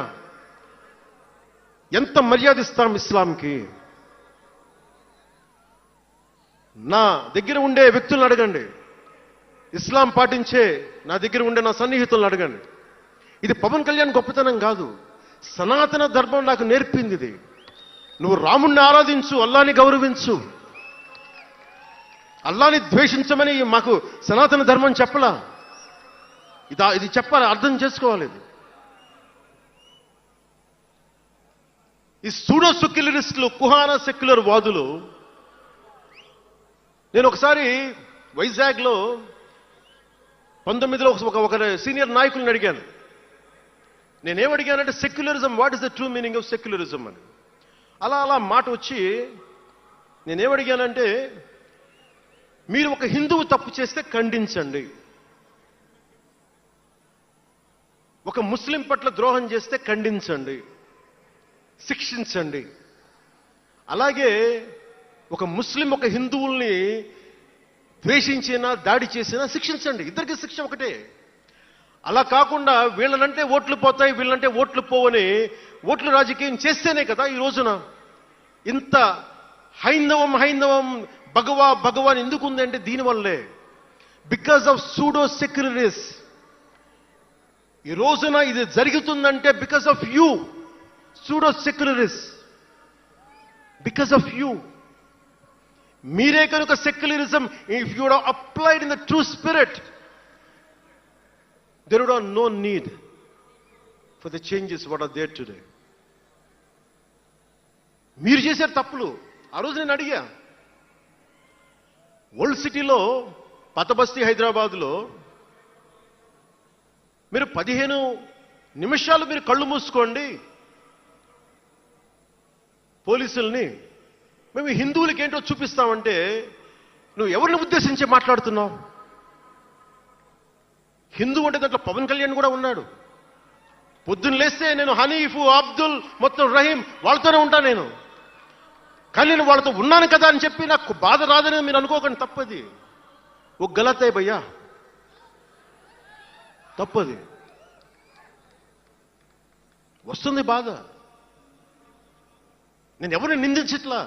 ఎంత మర్యాద ఇస్తాం ఇస్లాంకి? నా దగ్గర ఉండే వ్యక్తులను అడగండి, ఇస్లాం పాటించే నా దగ్గర ఉండే నా సన్నిహితులను అడగండి. ఇది పవన్ కళ్యాణ్ గొప్పతనం కాదు, సనాతన ధర్మం నాకు నేర్పింది ఇది. నువ్వు రాముణ్ణి ఆరాధించు, అల్లాని గౌరవించు, అల్లాని ద్వేషించమని మాకు సనాతన ధర్మం చెప్పలా. ఇది చెప్పాలి, అర్థం చేసుకోవాలి. ఇది ఈ సూడో సెక్యులరిస్టులు, కుహానా సెక్యులర్ వాదులు, నేను ఒకసారి వైజాగ్లో 19లో ఒక సీనియర్ నాయకులను అడిగాను. నేనేమడిగానంటే, secularism, what is the true meaning of secularism అని. అలా మాట వచ్చి నేనేమడిగానంటే, మీరు ఒక హిందువు తప్పు చేస్తే ఖండించండి, ఒక ముస్లిం పట్ల ద్రోహం చేస్తే ఖండించండి, శిక్షించండి. అలాగే ఒక ముస్లిం ఒక హిందువుల్ని ద్వేషించినా దాడి చేసినా శిక్షించండి. ఇద్దరికి శిక్ష ఒకటే. అలా కాకుండా వీళ్ళనంటే ఓట్లు పోతాయి, వీళ్ళంటే ఓట్లు పోవని ఓట్లు రాజకీయం చేస్తేనే కదా ఈ రోజున ఇంత హైందవం భగవాన్ ఎందుకు ఉంది అంటే దీనివల్లే. Because of pseudo secularists. ఈ రోజున ఇది జరుగుతుందంటే because of you pseudo secularists, because of you. మీరే కనుక secularism, if you would applied in the true spirit, there would have no need for the changes what are there today. మీరు చేశారు తప్పులు. ఆ రోజు నేను అడిగా, ఓల్డ్ సిటీలో పతబస్తీ హైదరాబాద్లో మీరు 15 నిమిషాలు మీరు కళ్ళు మూసుకోండి పోలీసుల్ని, మేము హిందువులకి ఏంటో చూపిస్తామంటే నువ్వు ఎవరిని ఉద్దేశించి మాట్లాడుతున్నావు? హిందూ అంటే దాంట్లో పవన్ కళ్యాణ్ కూడా ఉన్నాడు. పొద్దున్న లేస్తే నేను హనీఫు, అబ్దుల్, మొత్తం రహీం వాళ్ళతోనే ఉంటాను నేను. కానీ నేను వాళ్ళతో ఉన్నాను కదా అని చెప్పి నాకు బాధ రాదని మీరు అనుకోకండి, తప్పది. ఓ గలత్ హై భయ్యా, తప్పది. వస్తుంది బాధ. నేను ఎవరిని నిందించట్లా.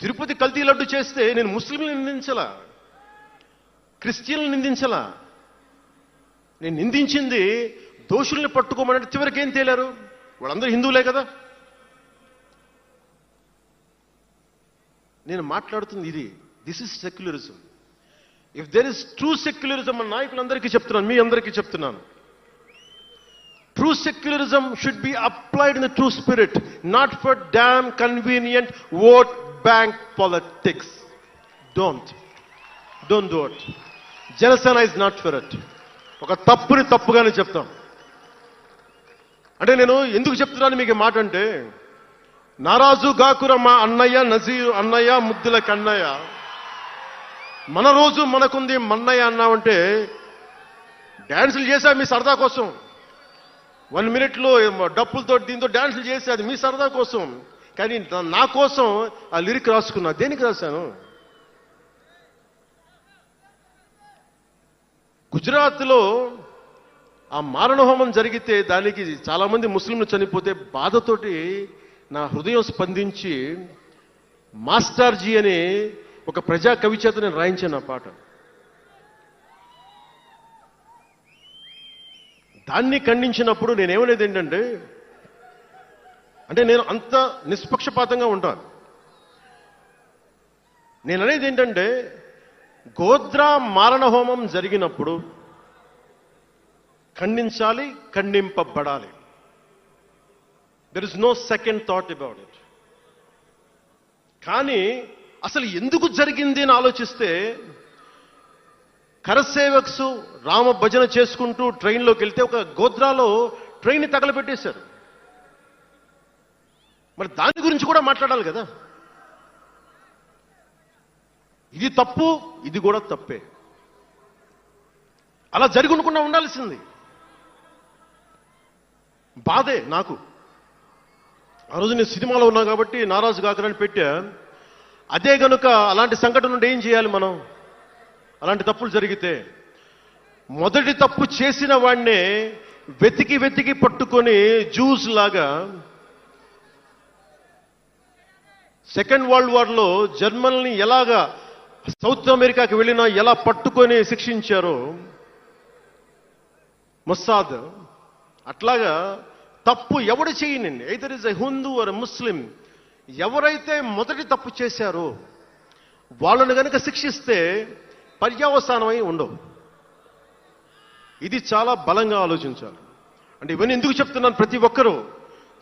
తిరుపతి కల్తీ లడ్డు చేస్తే నేను ముస్లింలను నిందించలా, క్రిస్టియన్లను నిందించలా. నేను నిందించింది దోషుల్ని పట్టుకోమని. చివరికి ఏం తేలారు? వాళ్ళందరూ హిందువులే కదా. నేను మాట్లాడుతుంది ఇది. This is secularism. If there is true secularism అని నాయకులందరికీ చెప్తున్నాను, మీ అందరికీ చెప్తున్నాను. True secularism should be applied in the true spirit, not for damn convenient vote bank politics. Don't do it. Janasena is not for it. ఒక తప్పుని తప్పుగానే చెప్తాం. అంటే నేను ఎందుకు చెప్తున్నాను మీకు మాట అంటే, నారాజు గాకుర మా అన్నయ్య నజీరు అన్నయ్య ముద్దుల కన్నయ్య, మన రోజు మనకుంది మన్నయ్య అన్నామంటే డ్యాన్సులు చేశా మీ సరదా కోసం. 1 minute డప్పులతో దీంతో డ్యాన్సులు చేసి అది మీ సరదా కోసం. కానీ నా కోసం ఆ లిరిక్ రాసుకున్నా. దేనికి రాశాను? గుజరాత్లో ఆ మారణహోమం జరిగితే దానికి చాలా మంది ముస్లింలు చనిపోతే బాధతోటి నా హృదయం స్పందించి మాస్టర్జీ అనే ఒక ప్రజా కవి చేత నేను రాయించాను ఆ పాట. దాన్ని ఖండించినప్పుడు నేనేమనేది ఏంటంటే, అంటే నేను అంత నిష్పక్షపాతంగా ఉంటాను. నేననేది ఏంటంటే, గోద్రా మారణహోమం జరిగినప్పుడు ఖండించాలి, ఖండింపబడాలి. There is no second thought about it. కానీ అసలు ఎందుకు జరిగింది అని ఆలోచిస్తే, కరసేవక్స్ రామ భజన చేసుకుంటూ ట్రైన్లోకి వెళ్తే ఒక గోద్రాలో ట్రైన్ని తగలబెట్టేశారు. మరి దాని గురించి కూడా మాట్లాడాలి కదా. ఇది తప్పు, ఇది కూడా తప్పే. అలా జరిగి ఉండకుండా ఉండాల్సింది. బాధే నాకు. ఆ రోజు నేను సినిమాలో ఉన్నా కాబట్టి నారాజు గాకరని పెట్టా. అదే గనుక అలాంటి సంఘటన నుండి ఏం చేయాలి మనం? అలాంటి తప్పులు జరిగితే మొదటి తప్పు చేసిన వాడినే వెతికి వెతికి పట్టుకొని జ్యూస్ లాగా సెకండ్ వరల్డ్ వార్లో జర్మనీని ఎలాగా సౌత్ అమెరికాకి వెళ్ళినా ఎలా పట్టుకొని శిక్షించారో మొస్సాద్, అట్లాగా తప్పు ఎవడు చేయనండి, either is a Hindu or Muslim, ఎవరైతే మొదటి తప్పు చేశారో వాళ్ళని కనుక శిక్షిస్తే పర్యవసానమై ఉండవు. ఇది చాలా బలంగా ఆలోచించాలి. అంటే ఇవన్నీ ఎందుకు చెప్తున్నాను, ప్రతి ఒక్కరూ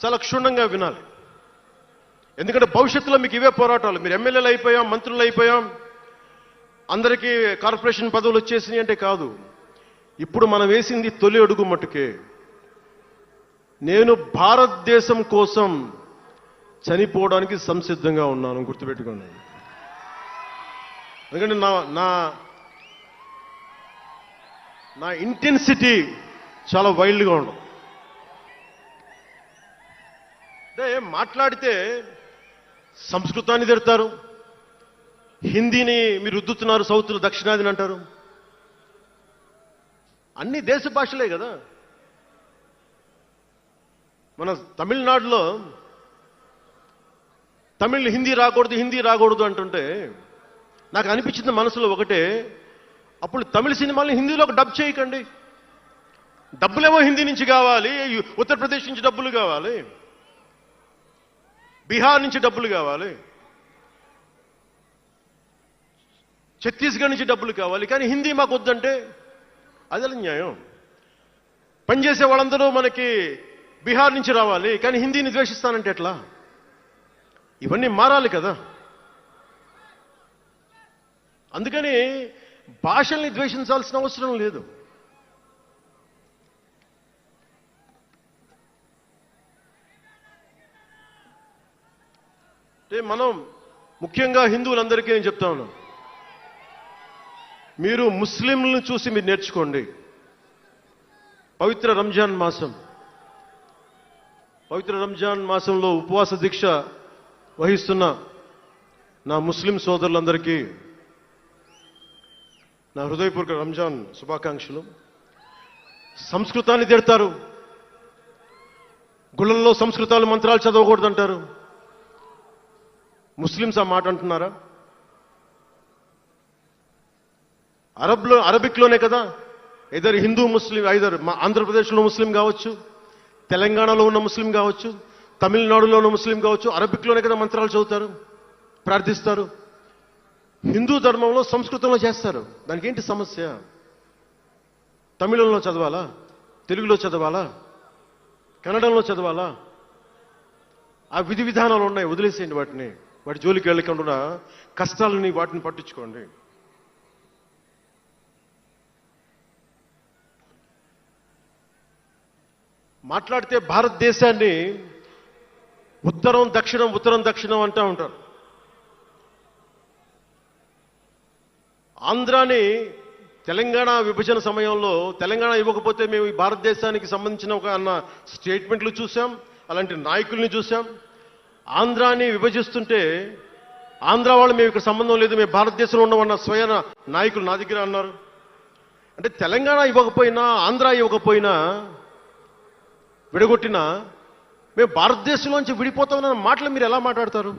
చాలా క్షుణ్ణంగా వినాలి. ఎందుకంటే భవిష్యత్తులో మీకు ఇవే పోరాటాలు. మీరు ఎమ్మెల్యేలు అయిపోయాం, మంత్రులు అయిపోయాం, అందరికీ కార్పొరేషన్ పదవులు వచ్చేసినాయి అంటే కాదు. ఇప్పుడు మనం వేసింది తొలి అడుగు మట్టుకే. నేను భారతదేశం కోసం చనిపోవడానికి సంసిద్ధంగా ఉన్నాను, గుర్తుపెట్టుకోండి. ఎందుకంటే నా ఇంటెన్సిటీ చాలా వైల్డ్గా ఉండదు. అంటే మాట్లాడితే సంస్కృతాన్ని తిడతారు, హిందీని మీరు రుద్దుతున్నారు, సౌత్లో దక్షిణాదిని అంటారు. అన్ని దేశ భాషలే కదా. మన తమిళనాడులో తమిళ్ హిందీ రాకూడదు అంటుంటే నాకు అనిపించింది మనసులో ఒకటే, అప్పుడు తమిళ సినిమాల్ని హిందీలోకి డబ్ చేయకండి. డబ్బులేమో హిందీ నుంచి కావాలి, ఉత్తరప్రదేశ్ నుంచి డబ్బులు కావాలి, బీహార్ నుంచి డబ్బులు కావాలి, ఛత్తీస్గఢ్ నుంచి డబ్బులు కావాలి, కానీ హిందీ మాకు వద్దంటే అదే న్యాయం. పనిచేసే వాళ్ళందరూ మనకి బీహార్ నుంచి రావాలి, కానీ హిందీని ద్వేషిస్తానంటే ఎట్లా? ఇవన్నీ మారాలి కదా. అందుకని భాషల్ని ద్వేషించాల్సిన అవసరం లేదు. అంటే మనం ముఖ్యంగా హిందువులందరికీ నేను చెప్తా ఉన్నాను, మీరు ముస్లింలను చూసి మీరు నేర్చుకోండి. పవిత్ర రంజాన్ మాసంలో ఉపవాస దీక్ష వహిస్తున్న నా ముస్లిం సోదరులందరికీ నా హృదయపూర్వక రంజాన్ శుభాకాంక్షలు. సంస్కృతాన్ని తిడతారు, గుళ్ళల్లో సంస్కృతాలు మంత్రాలు చదవకూడదంటారు. ముస్లిమ్స్ ఆ మాట అంటున్నారా? అరబిక్లోనే కదా, ఐదర్ హిందూ ముస్లిం, ఐదర్ ఆంధ్రప్రదేశ్లో ముస్లిం కావచ్చు, తెలంగాణలో ఉన్న ముస్లిం కావచ్చు, తమిళనాడులో ఉన్న ముస్లిం కావచ్చు, అరబిక్లోనే కదా మంత్రాలు చదువుతారు, ప్రార్థిస్తారు. హిందూ ధర్మంలో సంస్కృతంలో చేస్తారు. దానికి ఏంటి సమస్య? తమిళంలో చదవాలా, తెలుగులో చదవాలా, కన్నడంలో చదవాలా? ఆ విధి విధానాలు ఉన్నాయి, వదిలేసేయండి వాటిని. వాటి జోలికి వెళ్ళకుండా కష్టాలని వాటిని పట్టించుకోండి. మాట్లాడితే భారతదేశాన్ని ఉత్తరం దక్షిణం అంటూ ఉంటారు. ఆంధ్రాని తెలంగాణ విభజన సమయంలో తెలంగాణ ఇవ్వకపోతే మేము ఈ భారతదేశానికి సంబంధించిన ఒక అన్న స్టేట్మెంట్లు చూసాం, అలాంటి నాయకుల్ని చూసాం. ఆంధ్రాని విభజిస్తుంటే ఆంధ్ర వాళ్ళు మేము ఇక్కడ సంబంధం లేదు, మేము భారతదేశంలో ఉన్నవన్న స్వయం నాయకులు నా దగ్గర అన్నారు. అంటే తెలంగాణ ఇవ్వకపోయినా, ఆంధ్ర ఇవ్వకపోయినా, విడగొట్టినా మేము భారతదేశంలోంచి విడిపోతామన్న మాటలు మీరు ఎలా మాట్లాడతారు?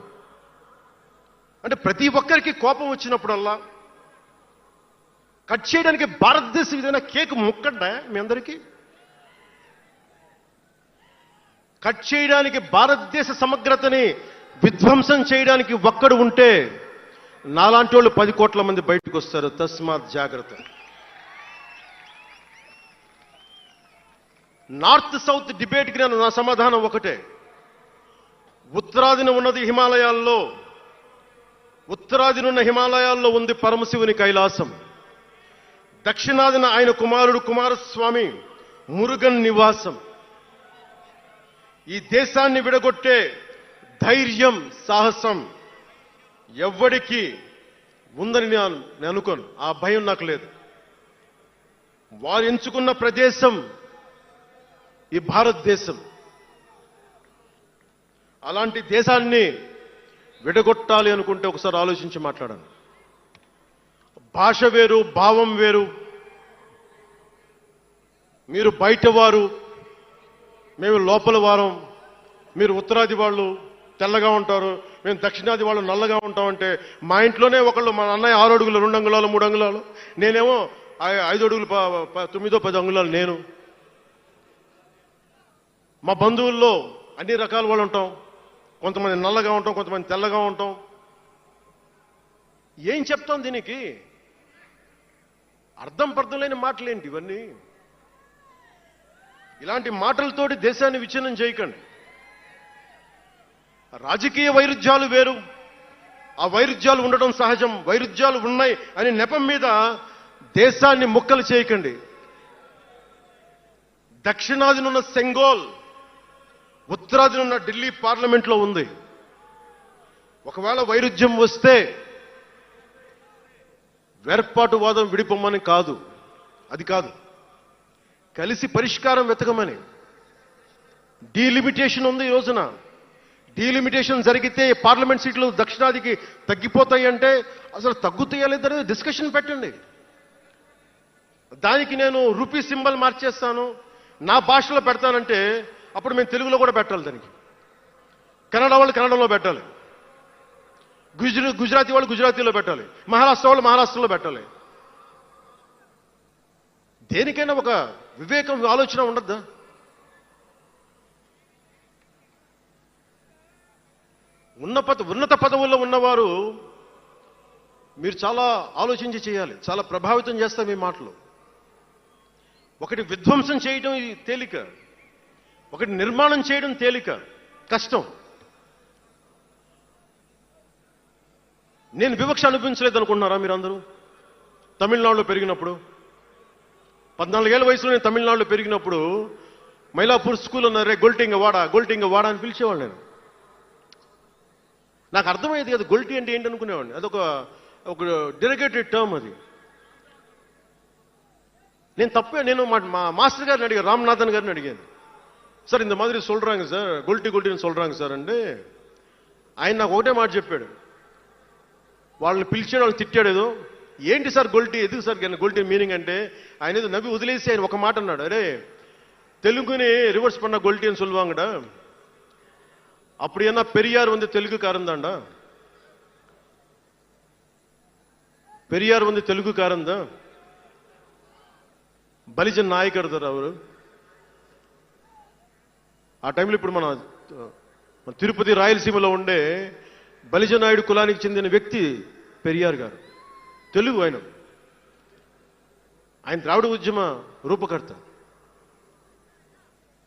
అంటే ప్రతి ఒక్కరికి కోపం వచ్చినప్పుడల్లా కట్ చేయడానికి భారతదేశం ఏదైనా కేక్ ముక్కడ్డా మీ అందరికీ? కట్ చేయడానికి, భారతదేశ సమగ్రతని విధ్వంసం చేయడానికి ఒక్కడు ఉంటే నాలాంటి వాళ్ళు 10 కోట్ల మంది బయటకు వస్తారు. తస్మాత్ జాగ్రత్త. నార్త్ సౌత్ డిబేట్కి నా సమాధానం ఒకటే. ఉత్తరాదిన ఉన్నది హిమాలయాల్లో, ఉత్తరాదినున్న హిమాలయాల్లో ఉంది పరమశివుని కైలాసం. దక్షిణాదిన ఆయన కుమారుడు కుమారస్వామి మురుగన్ నివాసం. ఈ దేశాన్ని విడగొట్టే ధైర్యం, సాహసం ఎవ్వడికి ఉందని నేను అనుకోను. ఆ భయం నాకు లేదు. వారు ఎంచుకున్న ప్రదేశం ఈ భారతదేశం. అలాంటి దేశాన్ని విడగొట్టాలి అనుకుంటే ఒకసారి ఆలోచించి మాట్లాడండి. భాష వేరు, భావం వేరు. మీరు బయట వారు, మేము లోపల వారం. మీరు ఉత్తరాది వాళ్ళు తెల్లగా ఉంటారు, మేము దక్షిణాది వాళ్ళు నల్లగా ఉంటామంటే, మా ఇంట్లోనే ఒకళ్ళు, మా అన్నయ్య 6 అడుగులు 2 అంగుళాలు 3 అంగుళాలు, నేనేమో 5 అడుగులు 9-10 అంగుళాలు నేను. మా బంధువుల్లో అన్ని రకాల వాళ్ళు ఉంటాం. కొంతమంది నల్లగా ఉంటాం, కొంతమంది తెల్లగా ఉంటాం. ఏం చెప్తాం దీనికి? అర్థం పర్థం లేని మాటలేంటి ఇవన్నీ? ఇలాంటి మాటలతోటి దేశాన్ని విచ్ఛిన్నం చేయకండి. రాజకీయ వైరుధ్యాలు వేరు, ఆ వైరుధ్యాలు ఉండడం సహజం. వైరుధ్యాలు ఉన్నాయి అనే నెపం మీద దేశాన్ని ముక్కలు చేయకండి. దక్షిణాదినున్న సెంగోల్, ఉత్తరాదినున్న ఢిల్లీ పార్లమెంట్లో ఉంది. ఒకవేళ వైరుధ్యం వస్తే వేర్పాటువాదం విడిపోమని కాదు, అది కాదు, కలిసి పరిష్కారం వెతకమని. డీలిమిటేషన్ ఉంది ఈ రోజున. డీలిమిటేషన్ జరిగితే పార్లమెంట్ సీట్లు దక్షిణాదికి తగ్గిపోతాయి అంటే అసలు తగ్గుతాయా లేదని డిస్కషన్ పెట్టండి. దానికి నేను రూపీ సింబల్ మార్చేస్తాను, నా భాషలో పెడతానంటే అప్పుడు మేము తెలుగులో కూడా పెట్టాలి, దానికి కన్నడ వాళ్ళు కన్నడలో పెట్టాలి, గుజరాతీ వాళ్ళు గుజరాతీలో పెట్టాలి, మహారాష్ట్ర వాళ్ళు మహారాష్ట్రలో పెట్టాలి. దేనికైనా ఒక వివేకం, ఆలోచన ఉండద్దా? ఉన్నత పదవుల్లో ఉన్నవారు మీరు చాలా ఆలోచించి చేయాలి, చాలా ప్రభావితం చేస్తాయి మీ మాటలు. ఒకటి విధ్వంసం చేయడం తేలిక, ఒకటి నిర్మాణం చేయడం తేలిక, కష్టం. నేను వివక్ష అనిపించలేదు అనుకుంటున్నారా మీరందరూ? తమిళనాడులో పెరిగినప్పుడు 14 ఏళ్ల వయసులో నేను తమిళనాడులో పెరిగినప్పుడు మైలాపూర్ స్కూల్ ఉన్నారే, గొల్టింగ వాడ అని పిలిచేవాడు. నేను నాకు అర్థమయ్యేది కదా గొల్టీ అంటే ఏంటి అనుకునేవాడిని. అదొక డెరిగేటెడ్ టర్మ్ అది. నేను మా మాస్టర్ గారిని అడిగాను, రామ్నాథన్ గారిని అడిగాను, సార్ ఇంత మాదిరి சொல்றாங்க సార్, గొల్టీని சொல்றாங்க సార్ అంటే ఆయన నాకు ఒకటే మాట చెప్పాడు. వాళ్ళని పిలిచాడు, వాళ్ళని తిట్టాడు. ఏదో ఏంటి సార్ గొల్టీ, ఎందుకు సార్ గొల్టీ మీనింగ్ అంటే ఆయన ఏదో నవ్వి వదిలేసి ఆయన ఒక మాట అన్నాడు, అరే తెలుగుని రివర్స్ பண்ண గొల్టీ అని சொல்லுவாங்கடா, அப்படி என்ன பெரியார் தெலுங்குக்காரன் தான்டா, பெரியார் தெலுங்குக்காரன் தான், బలిజన్ నాయకుడు సార్ అవరు. ఆ టైంలో ఇప్పుడు మన తిరుపతి రాయలసీమలో ఉండే బలిజన్ నాయుడు కులానికి చెందిన వ్యక్తి పెరియార్ గారు, తెలుగు. ఆయన ద్రావిడ ఉద్యమ రూపకర్త.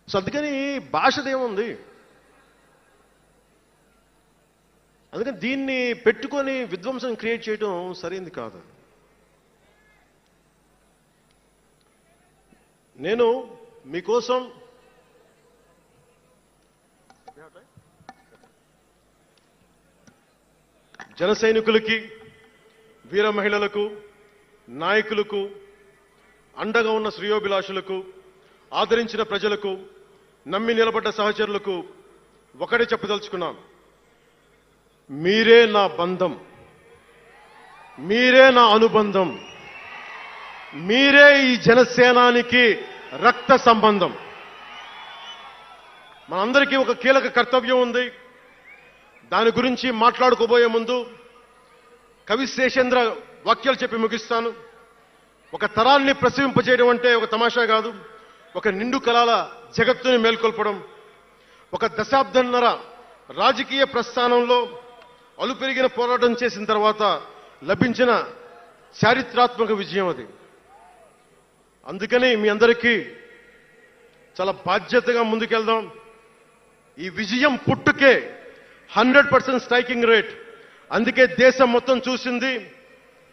సో అందుకని భాషదేముంది, అందుకని దీన్ని పెట్టుకొని విధ్వంసం క్రియేట్ చేయడం సరైంది కాదు. నేను మీకోసం జన సైనికులకి, వీర మహిళలకు, నాయకులకు, అండగా ఉన్న శ్రేయోభిలాషులకు, ఆదరించిన ప్రజలకు, నమ్మి నిలబడ్డ సహచరులకు ఒకటే చెప్పదలుచుకున్నాం, మీరే నా బంధం, మీరే నా అనుబంధం, మీరే ఈ జనసేనానికి రక్త సంబంధం. మనందరికీ ఒక కీలక కర్తవ్యం ఉంది. దాని గురించి మాట్లాడుకోబోయే ముందు కవి శేషేంద్ర వాక్యాలు చెప్పి ముగిస్తాను. ఒక తరాన్ని ప్రసవింపజేయడం అంటే ఒక తమాషా కాదు, ఒక నిండు కళల జగత్తుని మేల్కొల్పడం. ఒక దశాబ్దన్నర రాజకీయ ప్రస్థానంలో అలుపెరిగిన పోరాటం చేసిన తర్వాత లభించిన చారిత్రాత్మక విజయం అది. అందుకని మీ అందరికీ చాలా బాధ్యతగా ముందుకెళ్దాం. ఈ విజయం పుట్టుకే 100% స్ట్రైకింగ్ రేట్. అందుకే దేశం మొత్తం చూసింది.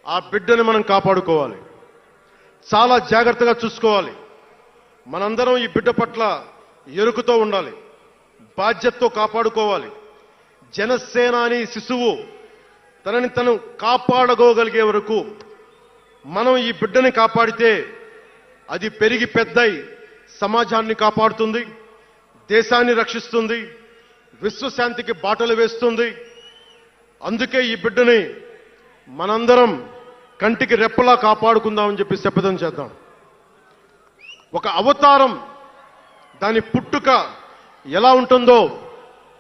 ఆ బిడ్డని మనం కాపాడుకోవాలి, చాలా జాగ్రత్తగా చూసుకోవాలి. మనందరం ఈ బిడ్డ పట్ల ఎరుకుతో ఉండాలి, బాధ్యతతో కాపాడుకోవాలి. జనసేనాని శిశువు తనని తను కాపాడుకోగలిగే వరకు మనం ఈ బిడ్డని కాపాడితే అది పెరిగి పెద్దై సమాజాన్ని కాపాడుతుంది, దేశాన్ని రక్షిస్తుంది, విశ్వశాంతికి బాటలు వేస్తుంది. అందుకే ఈ బిడ్డని మనందరం కంటికి రెప్పలా కాపాడుకుందామని చెప్పి శపథం చేద్దాం. ఒక అవతారం, దాని పుట్టుక ఎలా ఉంటుందో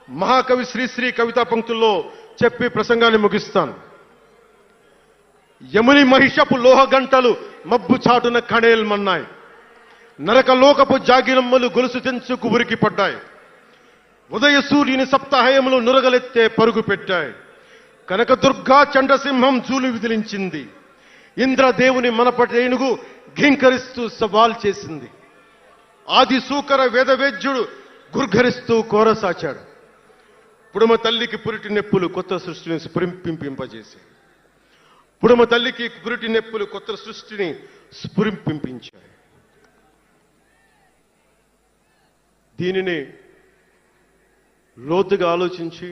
మహాకవి శ్రీశ్రీ కవితా పంక్తుల్లో చెప్పి ప్రసంగాన్ని ముగిస్తాను. యముని మహిషపు లోహగంటలు మబ్బు చాటున కణేల్మన్నాయి, నరకలోకపు జాగిరమ్మలు గొలుసు తెంచుకు ఉరికి పడ్డాయి, ఉదయ సూర్యుని సప్తాహయములు నురగలెత్తే పరుగు పెట్టాయి, కనకదుర్గా చండసింహం జూలు విదిలించింది, ఇంద్రదేవుని మనపటేనుగు ఘీంకరిస్తూ సవాల్ చేసింది, ఆది సూకర వేదవేద్యుడు గుర్ఘరిస్తూ కోరసాచాడు, పుడమ తల్లికి పురిటి నెప్పులు కొత్త సృష్టిని స్ఫురింపింపజేశాయి. పుడమ తల్లికి పురిటి నెప్పులు కొత్త సృష్టిని స్ఫురింపించాయి. దీనిని లోతుగా ఆలోచించి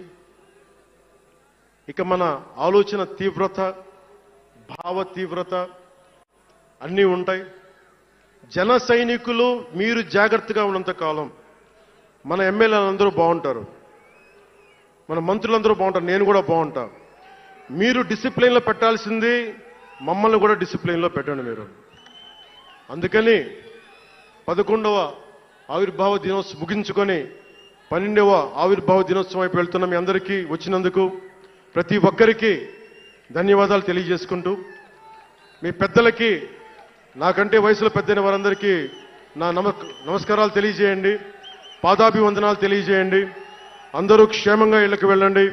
ఇక మన ఆలోచన తీవ్రత, భావ తీవ్రత అన్నీ ఉంటాయి. జన సైనికులు మీరు జాగ్రత్తగా ఉన్నంత కాలం మన ఎమ్మెల్యేలు అందరూ బాగుంటారు, మన మంత్రులందరూ బాగుంటారు, నేను కూడా బాగుంటా. మీరు డిసిప్లిన్లో పెట్టాల్సింది మమ్మల్ని కూడా డిసిప్లిన్లో పెట్టండి మీరు. అందుకని 11వ ఆవిర్భావ దినోత్సవం ముగించుకొని 12వ ఆవిర్భావ దినోత్సవం వైపు వెళ్తున్న మీ అందరికీ వచ్చినందుకు ప్రతి ఒక్కరికి ధన్యవాదాలు తెలియజేసుకుంటూ, మీ పెద్దలకి, నాకంటే వయసులో పెద్దైన వారందరికీ నా నమస్కారాలు తెలియజేయండి, పాదాభివందనాలు తెలియజేయండి. అందరూ క్షేమంగా ఇళ్లకు వెళ్ళండి.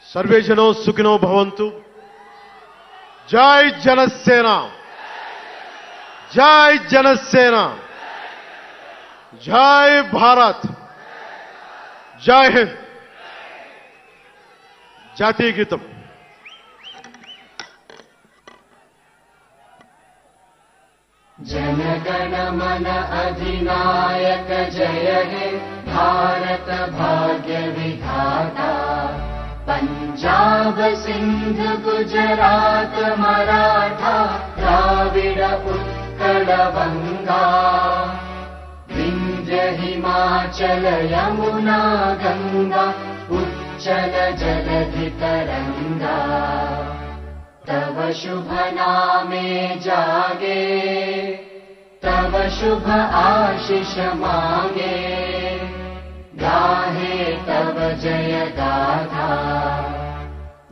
సర్వే జనో సుఖినో భవంతు. జై జనసేన, జై జనసేన, జై భారత్, జై హింద్. జాతీయ గీతం. जनगण मन अधिनायक जय हे भारत भाग्य विधाता. पंजाब सिंध गुजरात मराठा द्राविड उत्कल बंगा. विंध्य हिमाचल यमुना गंगा उच्चल जलधि तरंगा. तव शुभ नामे जागे, तव शुभ आशीष मांगे. गाहे तव जय गाथा.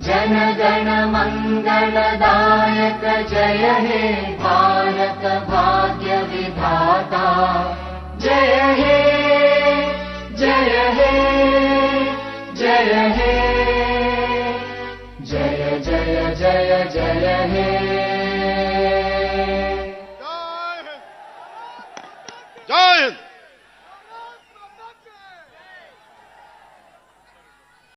जनगण मंगलदायक जय हे भारत भाग्य विधाता. जय हे, जय हे, जय हे, जय जय जय जय हे. जय हिंद.